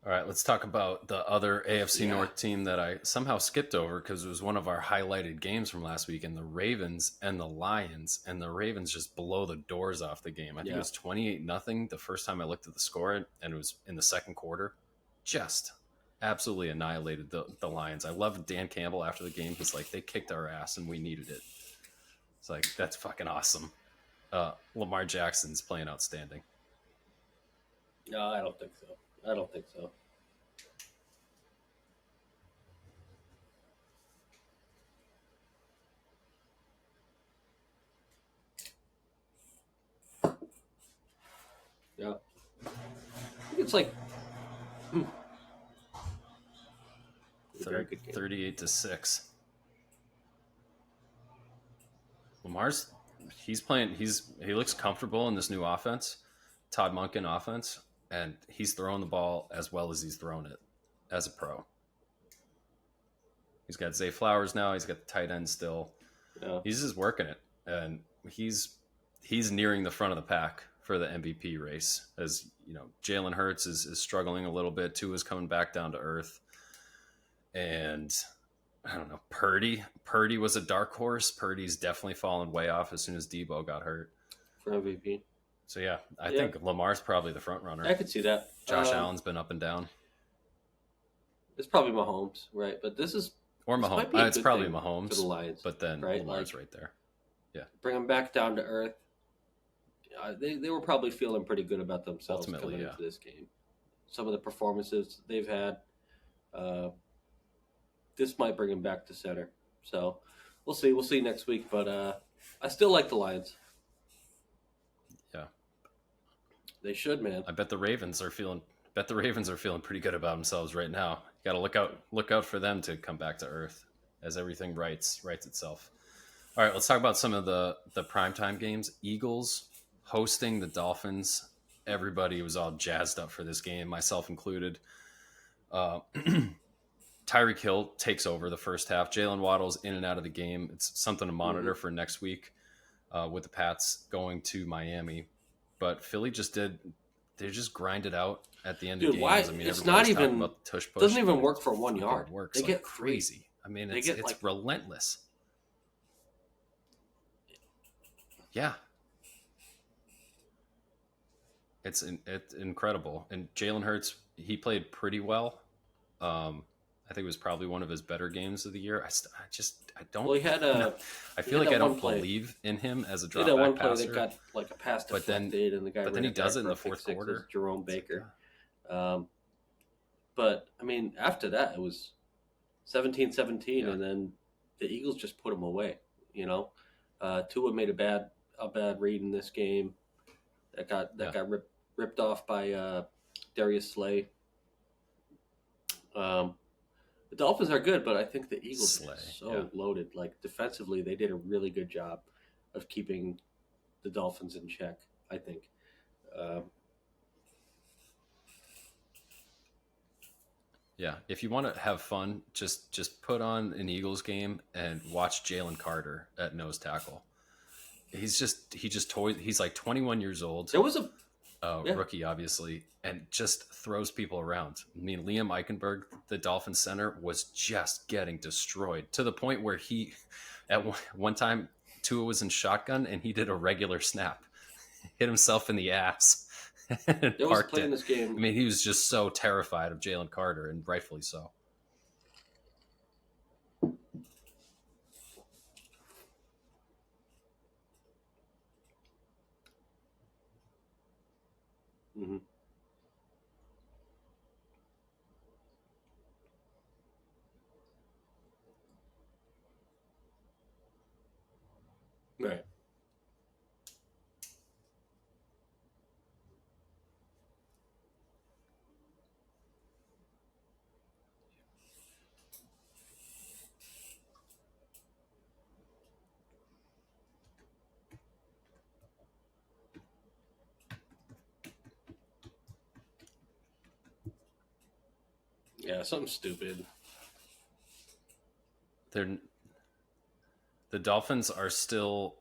All right, let's talk about the other AFC North team that I somehow skipped over because it was one of our highlighted games from last week, and the Ravens and the Lions, and the Ravens just blow the doors off the game. I think it was 28-0 the first time I looked at the score, and it was in the second quarter. Just absolutely annihilated the Lions. I love Dan Campbell after the game. He's like, they kicked our ass and we needed it. It's like, that's fucking awesome. Lamar Jackson's playing outstanding. No, I don't think so. Yeah. I think it's like 38-6. Lamar's he looks comfortable in this new offense, Todd Monken offense, and he's throwing the ball as well as he's thrown it as a pro. He's got Zay Flowers now. He's got the tight end still. Yeah. He's just working it, and he's nearing the front of the pack for the MVP race. As you know, Jalen Hurts is struggling a little bit. Tua's coming back down to earth, and I don't know. Purdy was a dark horse. Purdy's definitely fallen way off as soon as Debo got hurt for MVP. So yeah, I think Lamar's probably the front runner. I could see that. Josh Allen's been up and down. It's probably Mahomes, right? But this is Mahomes. It's probably Mahomes for the Lions, but then Lamar's right there. Yeah, bring them back down to earth. They were probably feeling pretty good about themselves coming into this game. Some of the performances they've had. This might bring him back to center. So we'll see. We'll see next week. But I still like the Lions. Yeah, they should, man. I bet the Ravens are feeling pretty good about themselves right now. You got to look out for them to come back to earth as everything rights itself. All right, let's talk about some of the primetime games. Eagles hosting the Dolphins. Everybody was all jazzed up for this game, myself included. Tyreek Hill takes over the first half. Jalen Waddle's in and out of the game. It's something to monitor for next week with the Pats going to Miami. But Philly they just grind it out at the end of games. Why? I mean, it's not even about the tush push. Doesn't even work for 1 yard. It works. They get crazy. I mean, it's relentless. Yeah. It's incredible. And Jalen Hurts, he played pretty well. I think it was probably one of his better games of the year. I don't. Well, I feel like I don't believe in him as a drop back one passer. Play that got like a pass deflected, and the guy. But then he does it in the fourth quarter. Jerome Baker. But I mean, after that, it was 17-17, and then the Eagles just put him away. You know, Tua made a bad read in this game that got ripped off by Darius Slay. The Dolphins are good, but I think the Eagles are so loaded. Like defensively, they did a really good job of keeping the Dolphins in check, I think. Yeah, if you want to have fun, just put on an Eagles game and watch Jalen Carter at nose tackle. He's like 21 years old. There was a rookie, obviously, and just throws people around. I mean, Liam Eichenberg, the Dolphins center, was just getting destroyed to the point where he, at one time, Tua was in shotgun and he did a regular snap, hit himself in the ass. There was a play in this game. I mean, he was just so terrified of Jalen Carter, and rightfully so. Mm-hmm. Right. Yeah, something stupid. The Dolphins are still.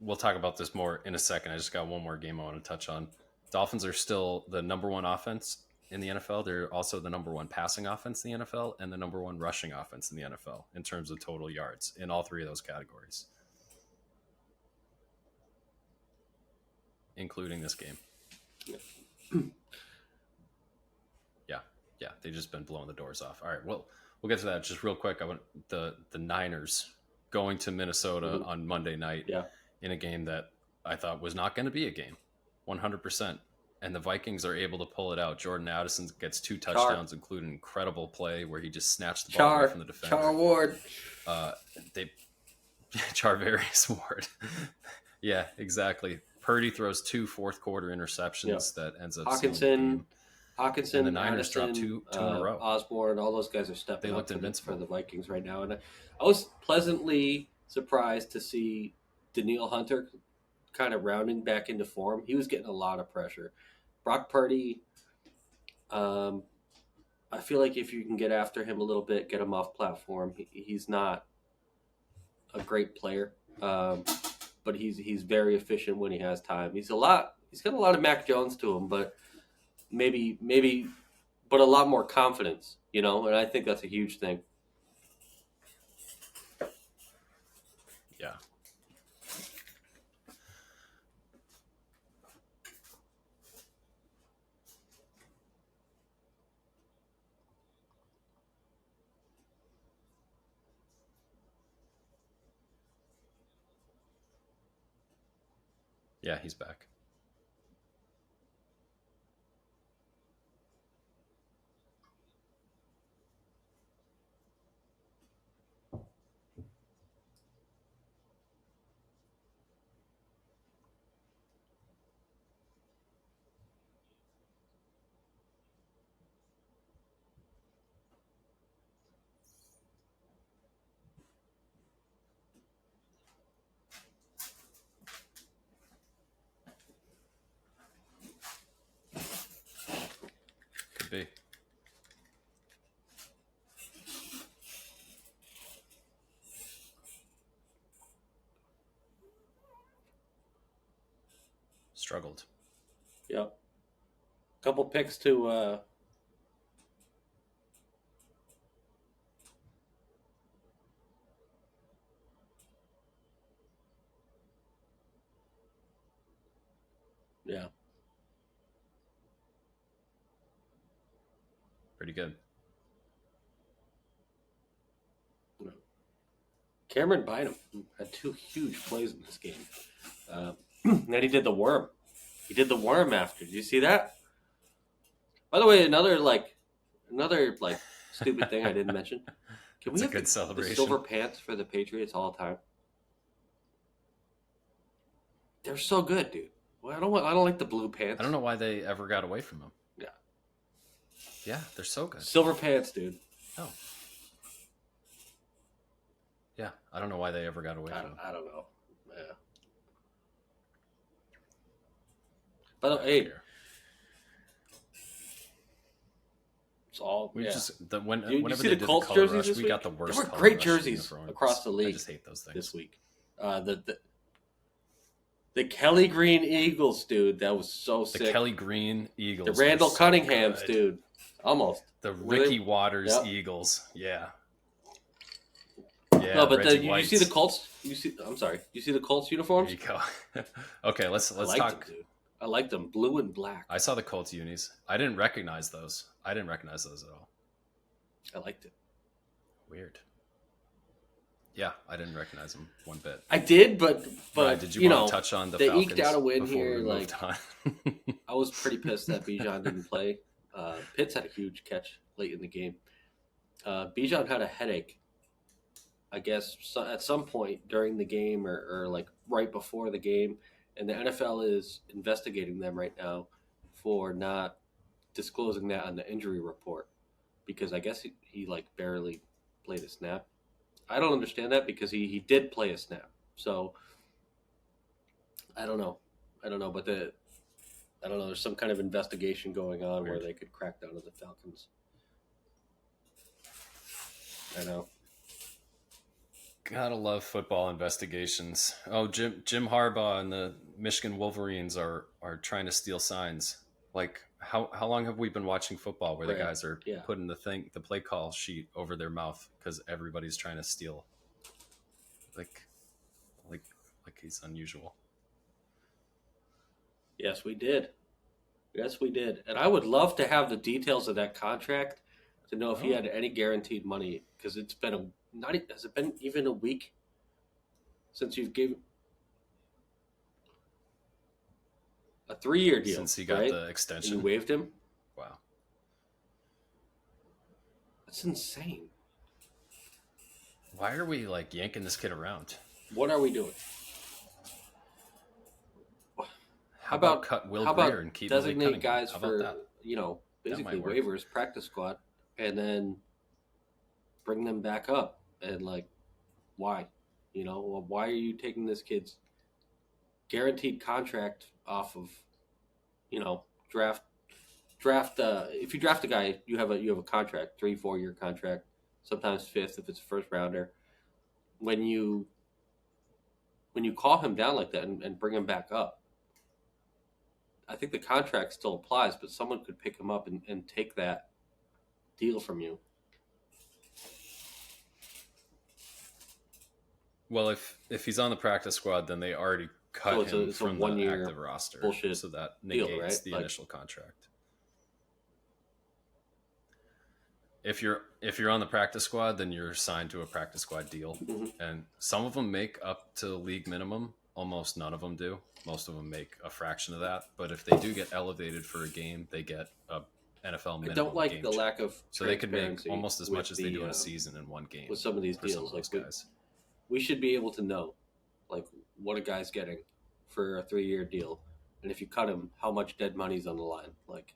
We'll talk about this more in a second. I just got one more game I want to touch on. Dolphins are still the number one offense in the NFL. They're also the number one passing offense in the NFL and the number one rushing offense in the NFL in terms of total yards in all three of those categories, including this game. Yeah, they've just been blowing the doors off. All right, well, we'll get to that just real quick. I want the Niners going to Minnesota on Monday night in a game that I thought was not going to be a game, 100%. And the Vikings are able to pull it out. Jordan Addison gets 2 touchdowns, including an incredible play where he just snatched the ball away from the defender. Char Ward. Charvarius Ward. Yeah, exactly. Purdy throws 2 fourth-quarter interceptions that ends up Hawkinson, and the Niners dropped two in a row. Osborne, all those guys are stepping up invincible for the Vikings right now. And I was pleasantly surprised to see Danielle Hunter kind of rounding back into form. He was getting a lot of pressure. Brock Purdy, I feel like if you can get after him a little bit, get him off platform, he's not a great player, but he's very efficient when he has time. He's got a lot of Mac Jones to him, but maybe, but a lot more confidence, and I think that's a huge thing. Yeah. Yeah, he's back. Be. Struggled. Yep. Couple picks to yeah. Pretty good. Cameron Bynum had 2 huge plays in this game. Then he did the worm. He did the worm after. Did you see that? By the way, another stupid thing I didn't mention. Can we have good celebration. The silver pants for the Patriots all the time? They're so good, dude. Well, I don't like the blue pants. I don't know why they ever got away from them. Yeah. Yeah, they're so good. Silver pants, dude. Oh. Yeah, I don't know why they ever got away from them. I don't know. Yeah. But hey, it's all. We just whenever you see they the Colts jerseys this week? We got the worst. There were great jerseys across the league. I just hate those things this week. The Kelly Green Eagles, dude. That was so sick. The Kelly Green Eagles. The Randall Cunninghams, dude. Almost. The Ricky Waters Eagles. Yeah. Yeah. No, but you see the Colts. I'm sorry. You see the Colts uniforms? There you go. Okay, let's talk. Them, dude. I like them, blue and black. I saw the Colts unis. I didn't recognize those. at all. I liked it. Weird. Yeah, I didn't recognize them one bit. I did, but did you want to touch on the Falcons? They eked out a win here. Like, I was pretty pissed that Bijan didn't play. Pitts had a huge catch late in the game. Bijan had a headache, I guess, at some point during the game or like right before the game, and the NFL is investigating them right now for not disclosing that on the injury report because I guess he like barely played a snap. I don't understand that because he did play a snap. So I don't know, but I don't know. There's some kind of investigation going on where they could crack down on the Falcons. I know. Gotta love football investigations. Oh, Jim Harbaugh and the Michigan Wolverines are trying to steal signs. Like how long have we been watching football where the guys are putting the play call sheet over their mouth because everybody's trying to steal? Like he's unusual. Yes, we did. And I would love to have the details of that contract to know if he had any guaranteed money because it's been has it been even a week since you've given a 3-year deal since he got the extension? And you waived him. Wow, that's insane. Why are we like yanking this kid around? What are we doing? How about cut Will Grier and keep designate guys for basically waivers, practice squad, and then bring them back up? And like, why? Why are you taking this kid's guaranteed contract off of, draft? If you draft a guy, you have a contract, 3-4 year contract, sometimes 5th if it's a first rounder. When you call him down like that and bring him back up, I think the contract still applies, but someone could pick him up and take that deal from you. Well, if he's on the practice squad, then they already cut him from the active roster. Bullshit so that negates deal, right? the initial contract. If you're on the practice squad, then you're signed to a practice squad deal. Mm-hmm. And some of them make up to league minimum. Almost none of them do. Most of them make a fraction of that. But if they do get elevated for a game, they get a NFL minimum. I don't like the lack of so they could make almost as much as they do in a season in one game with some of these deals. Like guys. We should be able to know, like, what a guy's getting for a 3-year deal, and if you cut him, how much dead money's on the line. Like,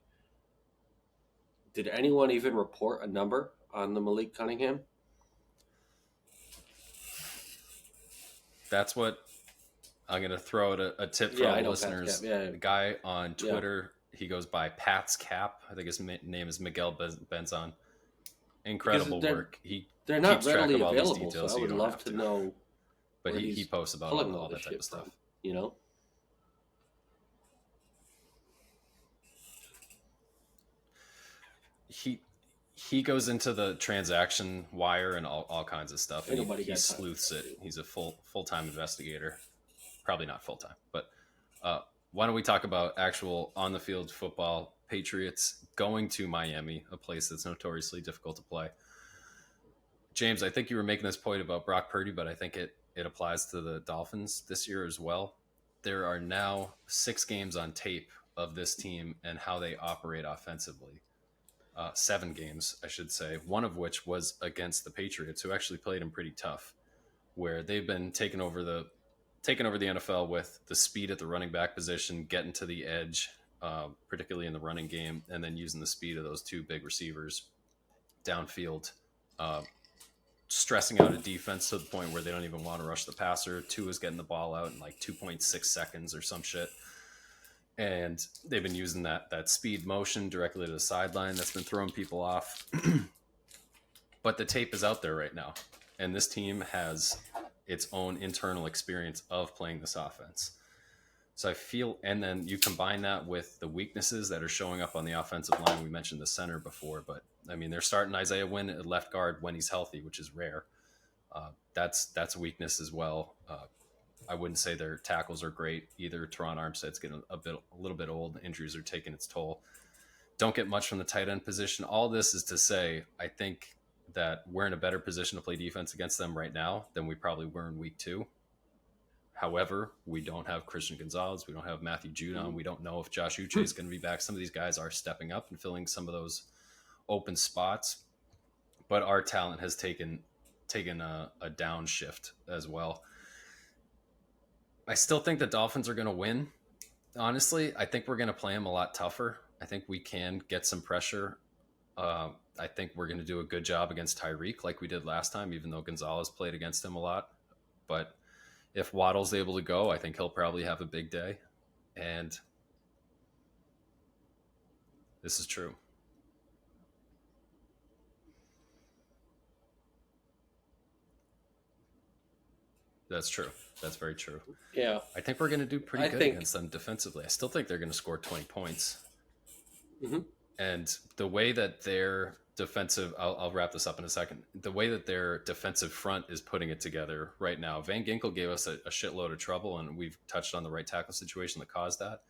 did anyone even report a number on the Malik Cunningham? That's what I'm going to throw out a tip for all the listeners. The guy on Twitter, he goes by Pat's Cap. I think his name is Miguel Benzon. Incredible work. They're not readily available, so I would love to know. But he posts about all that type of stuff. He goes into the transaction wire and all kinds of stuff. And he sleuths it. He's a full-time investigator. Probably not full-time, but why don't we talk about actual on-the-field football? Patriots going to Miami, a place that's notoriously difficult to play. James, I think you were making this point about Brock Purdy, but I think it applies to the Dolphins this year as well. There are now 6 games on tape of this team and how they operate offensively. 7 games, I should say, one of which was against the Patriots, who actually played them pretty tough, where they've been taking over the NFL with the speed at the running back position, getting to the edge, particularly in the running game, and then using the speed of those two big receivers downfield, stressing out a defense to the point where they don't even want to rush the passer. Tua is getting the ball out in like 2.6 seconds or some shit. And they've been using that speed motion directly to the sideline. That's been throwing people off. But the tape is out there right now. And this team has its own internal experience of playing this offense. So I feel, and then you combine that with the weaknesses that are showing up on the offensive line. We mentioned the center before, but I mean, they're starting Isaiah Wynn at left guard when he's healthy, which is rare. That's a weakness as well. I wouldn't say their tackles are great either. Teron Armstead's getting a little bit old. Injuries are taking its toll. Don't get much from the tight end position. All this is to say, I think that we're in a better position to play defense against them right now than we probably were in week 2. However, we don't have Christian Gonzalez. We don't have Matthew Judon. We don't know if Josh Uche is going to be back. Some of these guys are stepping up and filling some of those open spots, but our talent has taken a downshift as well. I still think the Dolphins are going to win. Honestly, I think we're going to play them a lot tougher. I think we can get some pressure. I think we're going to do a good job against Tyreek like we did last time, even though Gonzalez played against him a lot. But if Waddle's able to go, I think he'll probably have a big day. And this is true. That's true. That's very true. Yeah. I think we're going to do pretty good against them defensively. I still think they're going to score 20 points. Mm-hmm. And the way that their defensive, I'll wrap this up in a second. The way that their defensive front is putting it together right now, Van Ginkel gave us a shitload of trouble, and we've touched on the right tackle situation that caused that.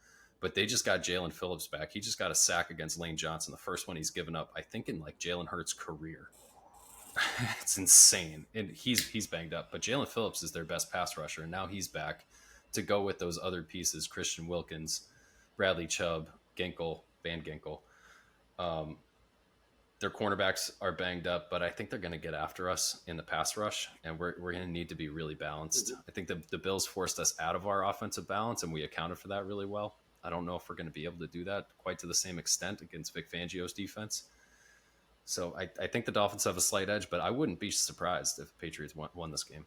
But they just got Jalen Phillips back. He just got a sack against Lane Johnson, the first one he's given up, I think, in like Jalen Hurts' career. It's insane. And he's banged up. But Jalen Phillips is their best pass rusher, and now he's back to go with those other pieces, Christian Wilkins, Bradley Chubb, Ginkel, Van Ginkel. Their cornerbacks are banged up, but I think they're going to get after us in the pass rush, and we're going to need to be really balanced. I think the Bills forced us out of our offensive balance, and we accounted for that really well. I don't know if we're going to be able to do that quite to the same extent against Vic Fangio's defense. So I think the Dolphins have a slight edge, but I wouldn't be surprised if the Patriots won this game.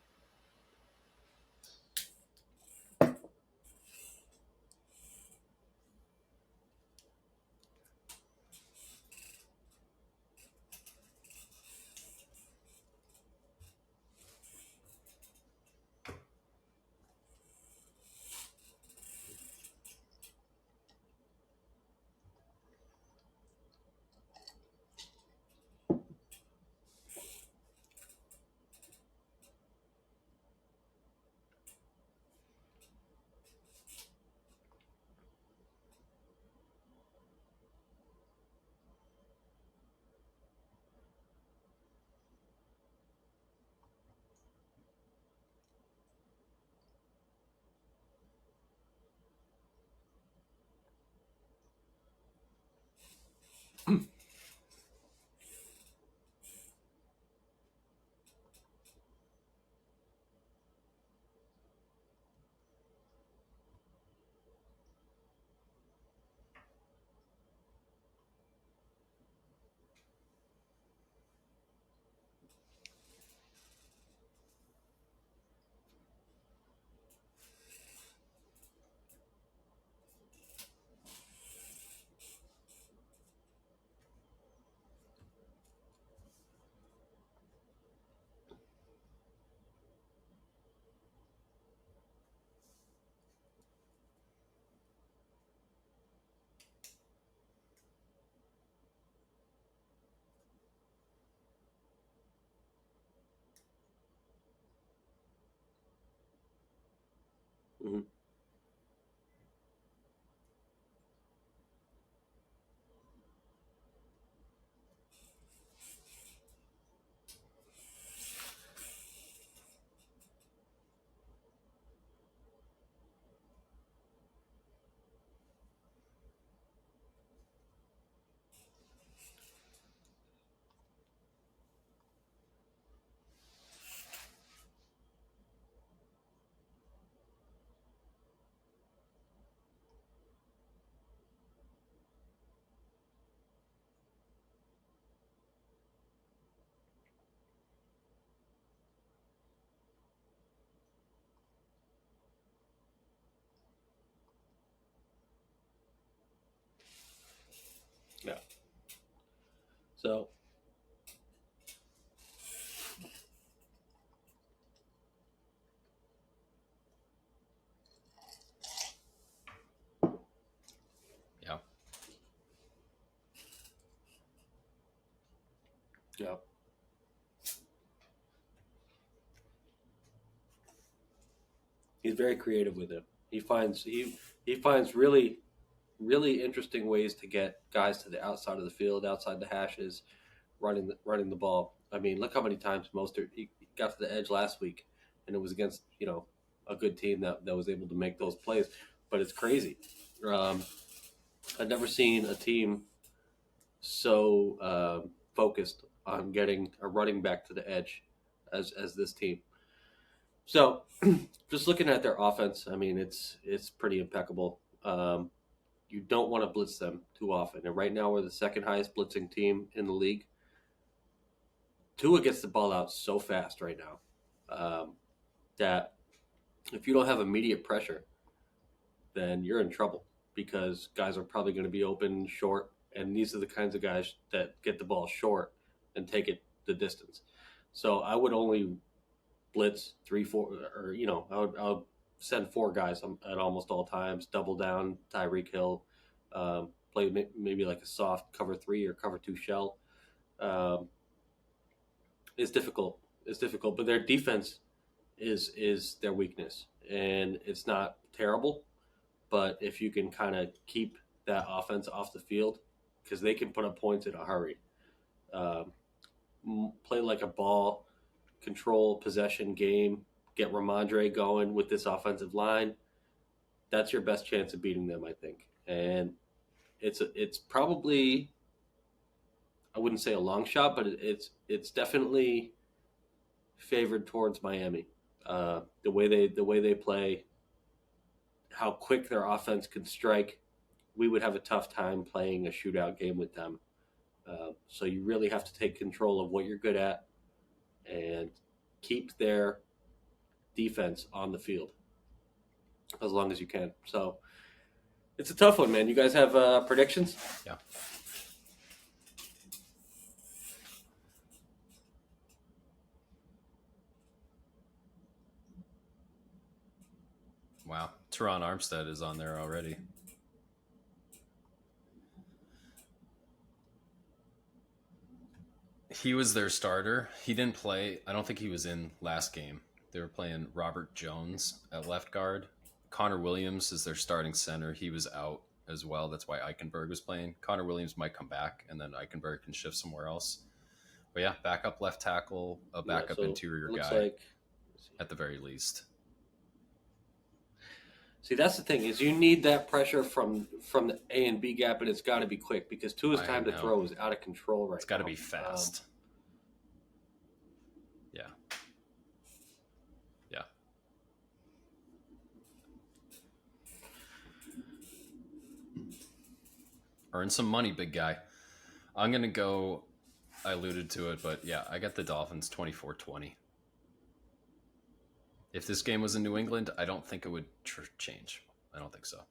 Mm-hmm. Yeah. So. Yeah. Yeah. He's very creative with it. He finds really interesting ways to get guys to the outside of the field, outside the hashes, running the ball. I mean, look how many times Mostert he got to the edge last week, and it was against a good team that was able to make those plays. But it's crazy. I've never seen a team so focused on getting a running back to the edge as this team. So, just looking at their offense, I mean, it's pretty impeccable. You don't want to blitz them too often, and right now we're the second highest blitzing team in the league. Tua gets the ball out so fast right now that if you don't have immediate pressure, then you're in trouble because guys are probably going to be open short, and these are the kinds of guys that get the ball short and take it the distance. So I would only blitz 3, 4, or I would send 4 guys at almost all times. Double down Tyreek Hill, play maybe like a soft cover 3 or cover 2 shell. It's difficult. But their defense is their weakness, and it's not terrible. But if you can kind of keep that offense off the field, because they can put up points in a hurry, play like a ball control possession game, get Ramondre going with this offensive line, that's your best chance of beating them, I think. And it's probably, I wouldn't say a long shot, but it's definitely favored towards Miami. The way they play, how quick their offense can strike, we would have a tough time playing a shootout game with them. So you really have to take control of what you're good at and keep their defense on the field as long as you can. So it's a tough one, man. You guys have predictions? Yeah. Wow. Teron Armstead is on there already. He was their starter. He didn't play. I don't think he was in last game. They were playing Robert Jones at left guard. Connor Williams is their starting center. He was out as well. That's why Eichenberg was playing. Connor Williams might come back, and then Eichenberg can shift somewhere else. But yeah, backup left tackle, a backup interior guy at the very least. See, that's the thing, is you need that pressure from the A and B gap, and it's got to be quick because Tua's time to throw is out of control right now. It's got to be fast. Yeah. Earn some money, big guy. I'm going to go, I alluded to it, but yeah, I got the Dolphins 24-20. If this game was in New England, I don't think it would change. I don't think so.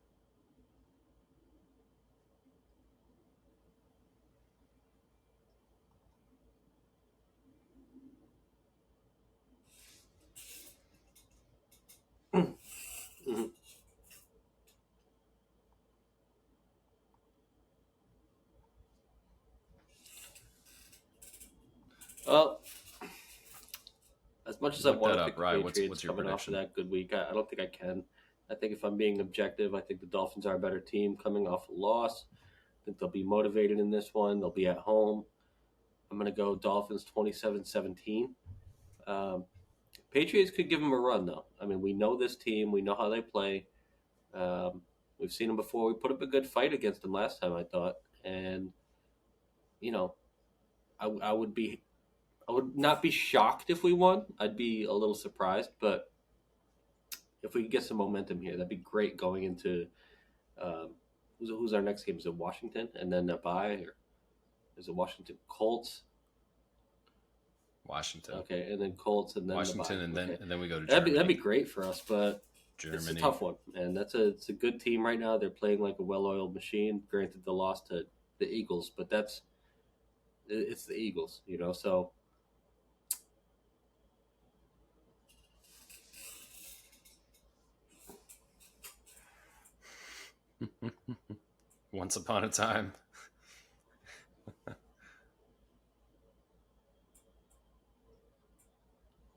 Mm-hmm. Well, as much as I want to pick the Patriots coming off of that good week, I don't think I can. I think if I'm being objective, I think the Dolphins are a better team coming off a loss. I think they'll be motivated in this one. They'll be at home. I'm going to go Dolphins 27-17. Patriots could give them a run, though. I mean, we know this team. We know how they play. We've seen them before. We put up a good fight against them last time, I thought. And, I would not be shocked if we won. I'd be a little surprised, but if we could get some momentum here, that'd be great going into who's our next game? Is it Washington and then a bye, or is it Washington Colts? Washington. Okay, and then Colts and then Washington, the bye. And then we go to Germany. That'd be great for us, but Germany. It's a tough one, and it's a good team right now. They're playing like a well-oiled machine. Granted, the loss to the Eagles, but it's the Eagles, so. Once upon a time.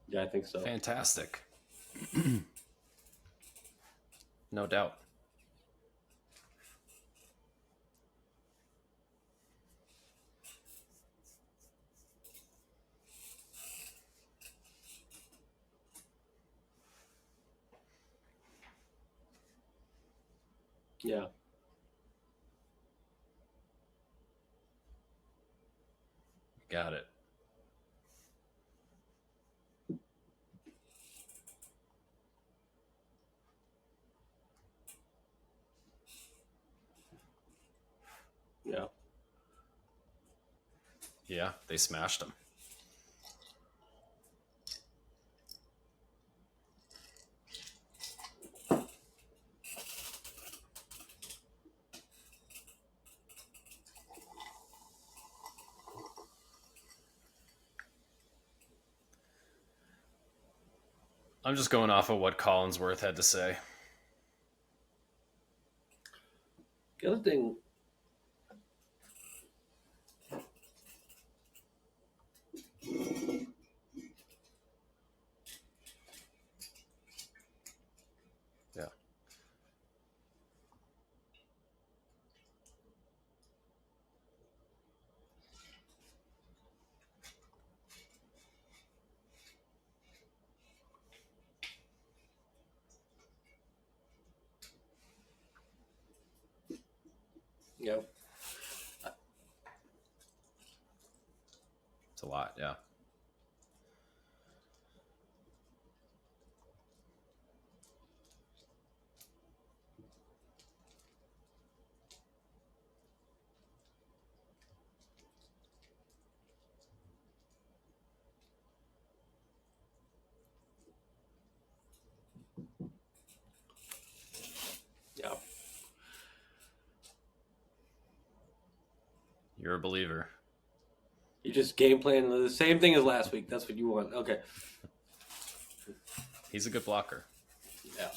Yeah, I think so. Fantastic. No doubt. Yeah. Got it. Yeah. Yeah, they smashed them. I'm just going off of what Collinsworth had to say. The other thing, yeah. yeah, It's a lot, yeah. yeah. You're a believer. You just game plan the same thing as last week. That's what you want. Okay. He's a good blocker. Yeah.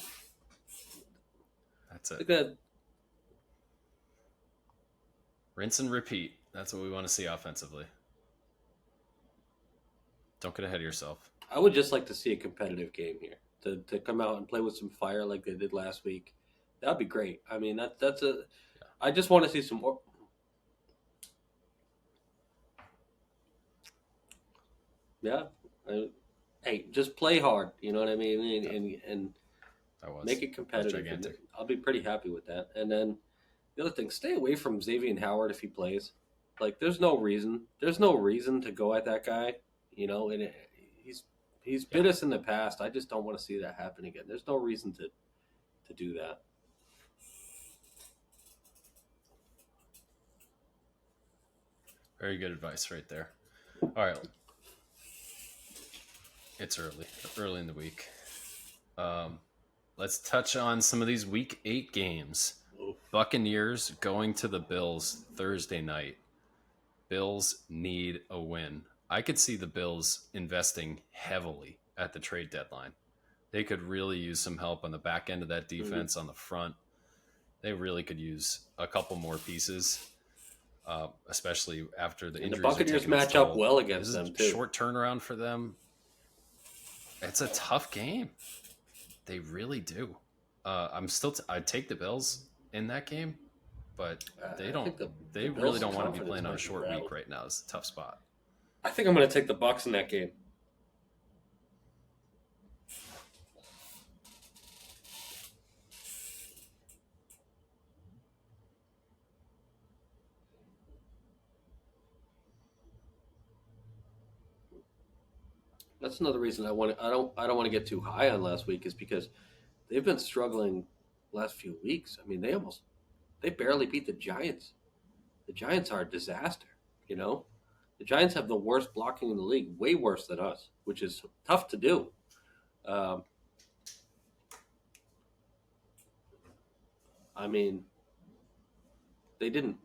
That's it. Good. Rinse and repeat. That's what we want to see offensively. Don't get ahead of yourself. I would just like to see a competitive game here. To come out and play with some fire like they did last week. That would be great. I mean, that's a. Yeah. I just want to see some more. Yeah. Hey, just play hard. You know what I mean? And make it competitive. I'll be pretty happy with that. And then the other thing, stay away from Xavier Howard if he plays. Like, there's no reason. There's no reason to go at that guy. And he's bit us in the past. I just don't want to see that happen again. There's no reason to do that. Very good advice right there. All right. It's early in the week. Let's touch on some of these week 8 games. Oof. Buccaneers going to the Bills Thursday night. Bills need a win. I could see the Bills investing heavily at the trade deadline. They could really use some help on the back end of that defense, on the front. They really could use a couple more pieces, especially after the injuries. The Buccaneers match up well against them, too. Short turnaround for them. It's a tough game. They really do. I'd take the Bills in that game, but they don't. They really don't want to be playing on a short week right now. It's a tough spot. I think I'm going to take the Bucs in that game. That's another reason I don't want to get too high on last week, is because they've been struggling last few weeks. I mean, they barely beat the Giants. The Giants are a disaster, The Giants have the worst blocking in the league, way worse than us, which is tough to do. I mean, they didn't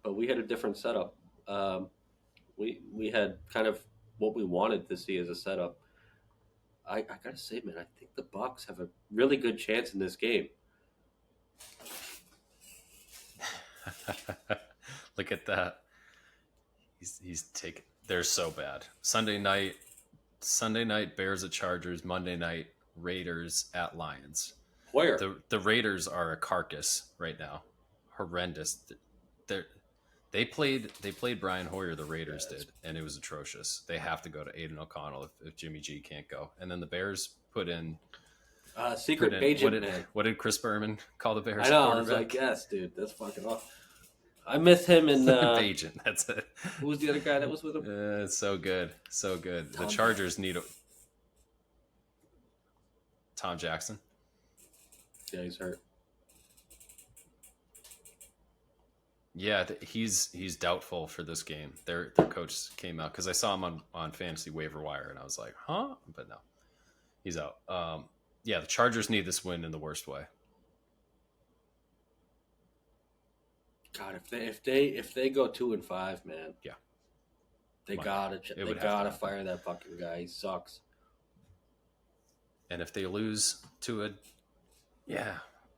but we had a different setup. We had kind of what we wanted to see as a setup. I gotta say, man, I think the Bucs have a really good chance in this game. Look at that. He's taking. They're so bad. Sunday night, Bears at Chargers. Monday night, Raiders at Lions. Where the Raiders are a carcass right now. Horrendous. They played Brian Hoyer. The Raiders did, and it was atrocious. They have to go to Aiden O'Connell if Jimmy G can't go. And then the Bears put in secret agent. What did Chris Berman call the Bears? I know. I was like, yes, dude, that's fucking awesome. I miss him in agent. That's it. Who was the other guy that was with him? It's so good, so good. The Chargers need Tom Jackson. Yeah, he's hurt. Yeah, he's doubtful for this game. Their coach came out because I saw him on Fantasy Waiver Wire, and I was like, huh? But no, he's out. Yeah, the Chargers need this win in the worst way. God, if they go 2-5, man, yeah, they gotta fire that fucking guy. He sucks. And if they lose to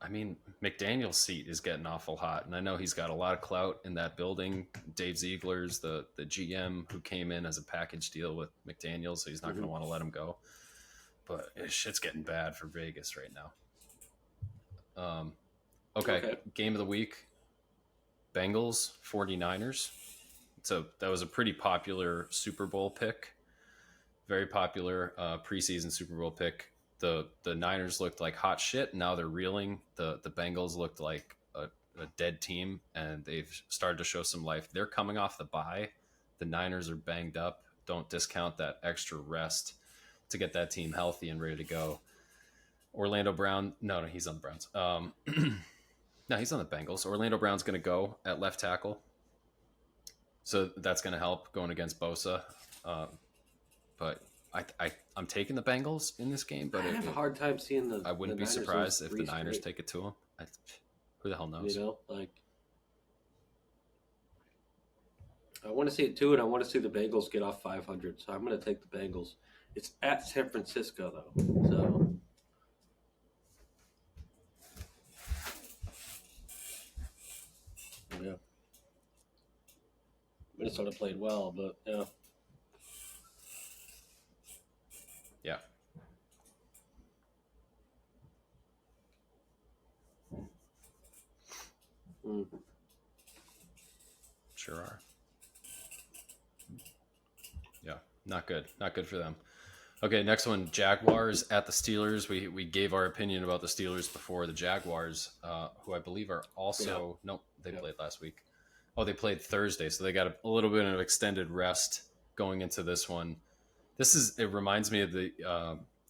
I mean, McDaniel's seat is getting awful hot, and I know he's got a lot of clout in that building. Dave Ziegler's the GM who came in as a package deal with McDaniel, so he's not going to want to let him go. But shit's getting bad for Vegas right now. Okay. Game of the week. Bengals, 49ers. So that was a pretty popular Super Bowl pick. Very popular preseason Super Bowl pick. The Niners looked like hot shit. Now they're reeling. The Bengals looked like a dead team, and they've started to show some life. They're coming off the bye. The Niners are banged up. Don't discount that extra rest to get that team healthy and ready to go. Orlando Brown. No, he's on the Browns. No, he's on the Bengals. Orlando Brown's going to go at left tackle. So that's going to help going against Bosa. But I'm taking the Bengals in this game. But I have a hard time seeing the. I wouldn't be surprised if the Niners take it to them. Who the hell knows? You know, like I want to see it too, and I want to see the Bengals get off 500. So I'm going to take the Bengals. It's at San Francisco though, so. Yeah. Minnesota played well, but yeah. Yeah. Sure are. Yeah, not good. Not good for them. Okay, next one, Jaguars at the Steelers. We gave our opinion about the Steelers before. The Jaguars, who I believe are also... Yeah. Nope, they played last week. Oh, they played Thursday, so they got a little bit of extended rest going into this one. It reminds me of the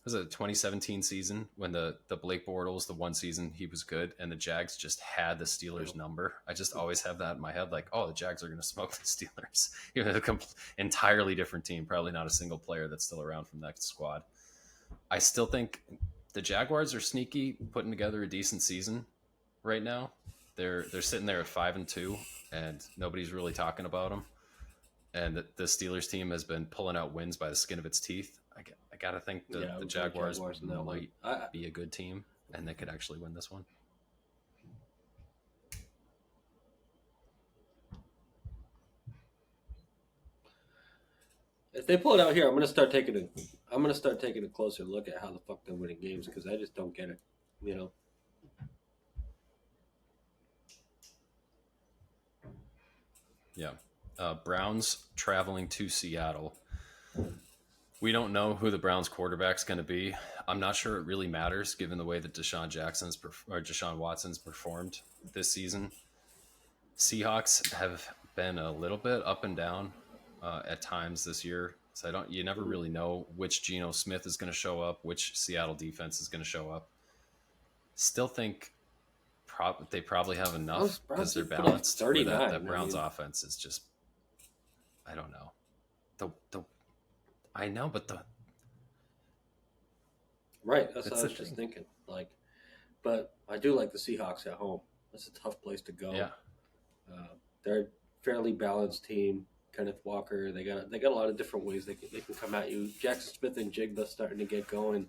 2017 season when the Blake Bortles, the one season he was good, and the Jags just had the Steelers number. I just always have that in my head, like, oh, the Jags are going to smoke the Steelers. An entirely different team, probably not a single player that's still around from that squad. I still think the Jaguars are sneaky, putting together a decent season right now. They're sitting there at 5-2, and nobody's really talking about them. And the Steelers team has been pulling out wins by the skin of its teeth. I got to think the Jaguars might be a good team, and they could actually win this one. If they pull it out here, I'm gonna start taking a closer look at how the fuck they're winning games, because I just don't get it. You know. Yeah. Browns traveling to Seattle. We don't know who the Browns quarterback's going to be. I'm not sure it really matters given the way that Deshaun Watson's performed this season. Seahawks have been a little bit up and down at times this year. So you never really know which Geno Smith is going to show up, which Seattle defense is going to show up. Still think they probably have enough because they're balanced. That Browns offense is just, I don't know. I know, but right. That's what I was just thinking. Like, but I do like the Seahawks at home. That's a tough place to go. Yeah. fairly balanced team. Kenneth Walker, they got a lot of different ways they can come at you. Jackson Smith and Jigba starting to get going.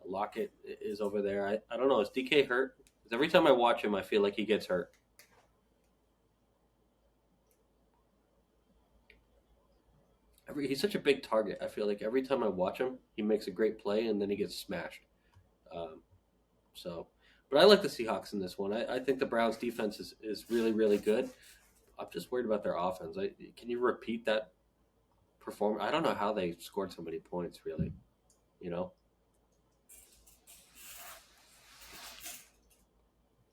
Lockett is over there. I don't know. Is DK hurt? Because every time I watch him, I feel like he gets hurt. He's such a big target. I feel like every time I watch him, he makes a great play and then he gets smashed. But I like the Seahawks in this one. I think the Browns defense is really, really good. I'm just worried about their offense. Can you repeat that performance? I don't know how they scored so many points, really. You know?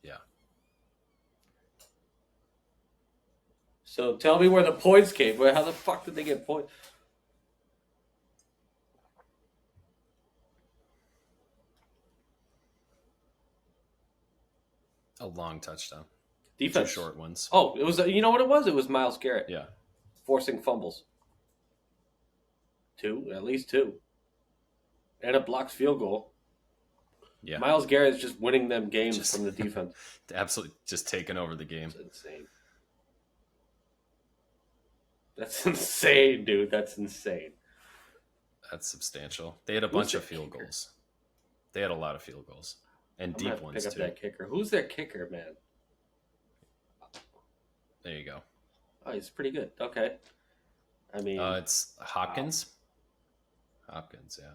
Yeah. So tell me where the points came from. How the fuck did they get points? A long touchdown. Defense. 2 short ones. Oh, it was. You know what it was? It was Myles Garrett. Yeah. Forcing fumbles. 2, at least 2. And a blocked field goal. Yeah. Myles Garrett is just winning them games from the defense. Absolutely just taking over the game. That's insane. That's insane, dude. That's insane. That's substantial. They had a bunch of field goals. They had a lot of field goals. And deep ones, pick up too. That kicker. Who's their kicker, man? There you go. Oh, he's pretty good. Okay. I mean... it's Hopkins. Wow. Hopkins, yeah.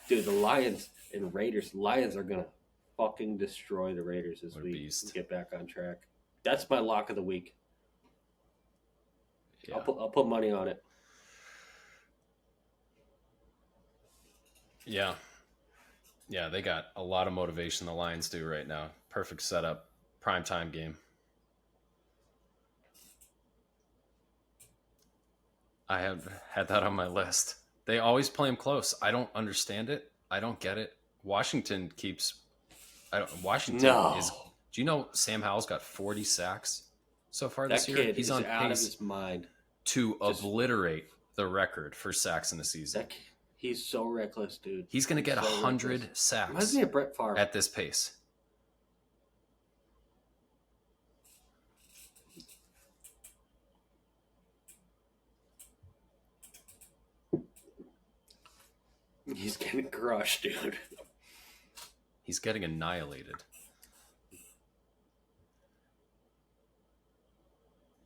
Dude, the Lions and Raiders. Lions are going to fucking destroy the Raiders this week. Beast. Get back on track. That's my lock of the week. Yeah. I'll put money on it. Yeah. Yeah, they got a lot of motivation, the Lions do right now. Perfect setup. Primetime game. I have had that on my list. They always play them close. I don't understand it. I don't get it. Washington is... Do you know Sam Howell's got 40 sacks so far this year? He's on pace out of his mind to obliterate the record for sacks in a season. He's so reckless, dude. He's going to get 100 sacks Reminds me of Brett Favre. At this pace. He's getting crushed, dude. He's getting annihilated.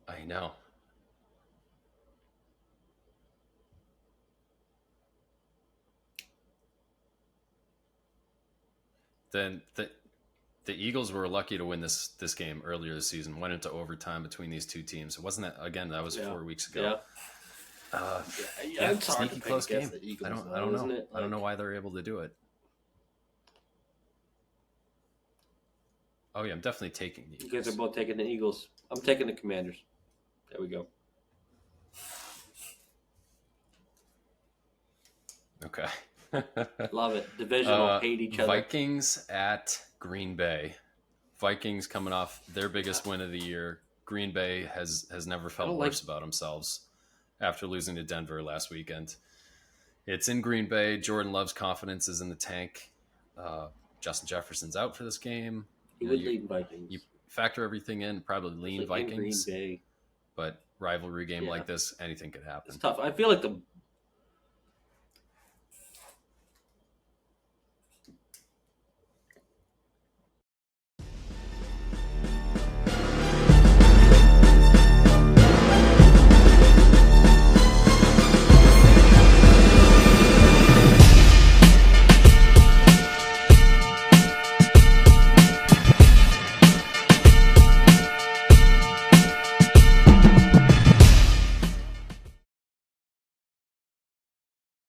I know. Then the Eagles were lucky to win this game earlier this season. Went into overtime between these two teams. It wasn't that again? That was 4 weeks ago. Yeah. It's hard sneaky to close game. The Eagles, I don't know. I don't know why they're able to do it. Oh yeah, I'm definitely taking the Eagles. You guys are both taking the Eagles. I'm taking the Commanders. There we go. Okay. Love it. Divisional hate each other. Vikings at Green Bay. Vikings coming off their biggest win of the year. Green Bay has never felt worse about themselves after losing to Denver last weekend. It's in Green Bay. Jordan Love's confidence is in the tank. Justin Jefferson's out for this game. He would lean Vikings. You factor everything in, probably lean Vikings. Green Bay. But rivalry game like this, anything could happen. It's tough. I feel like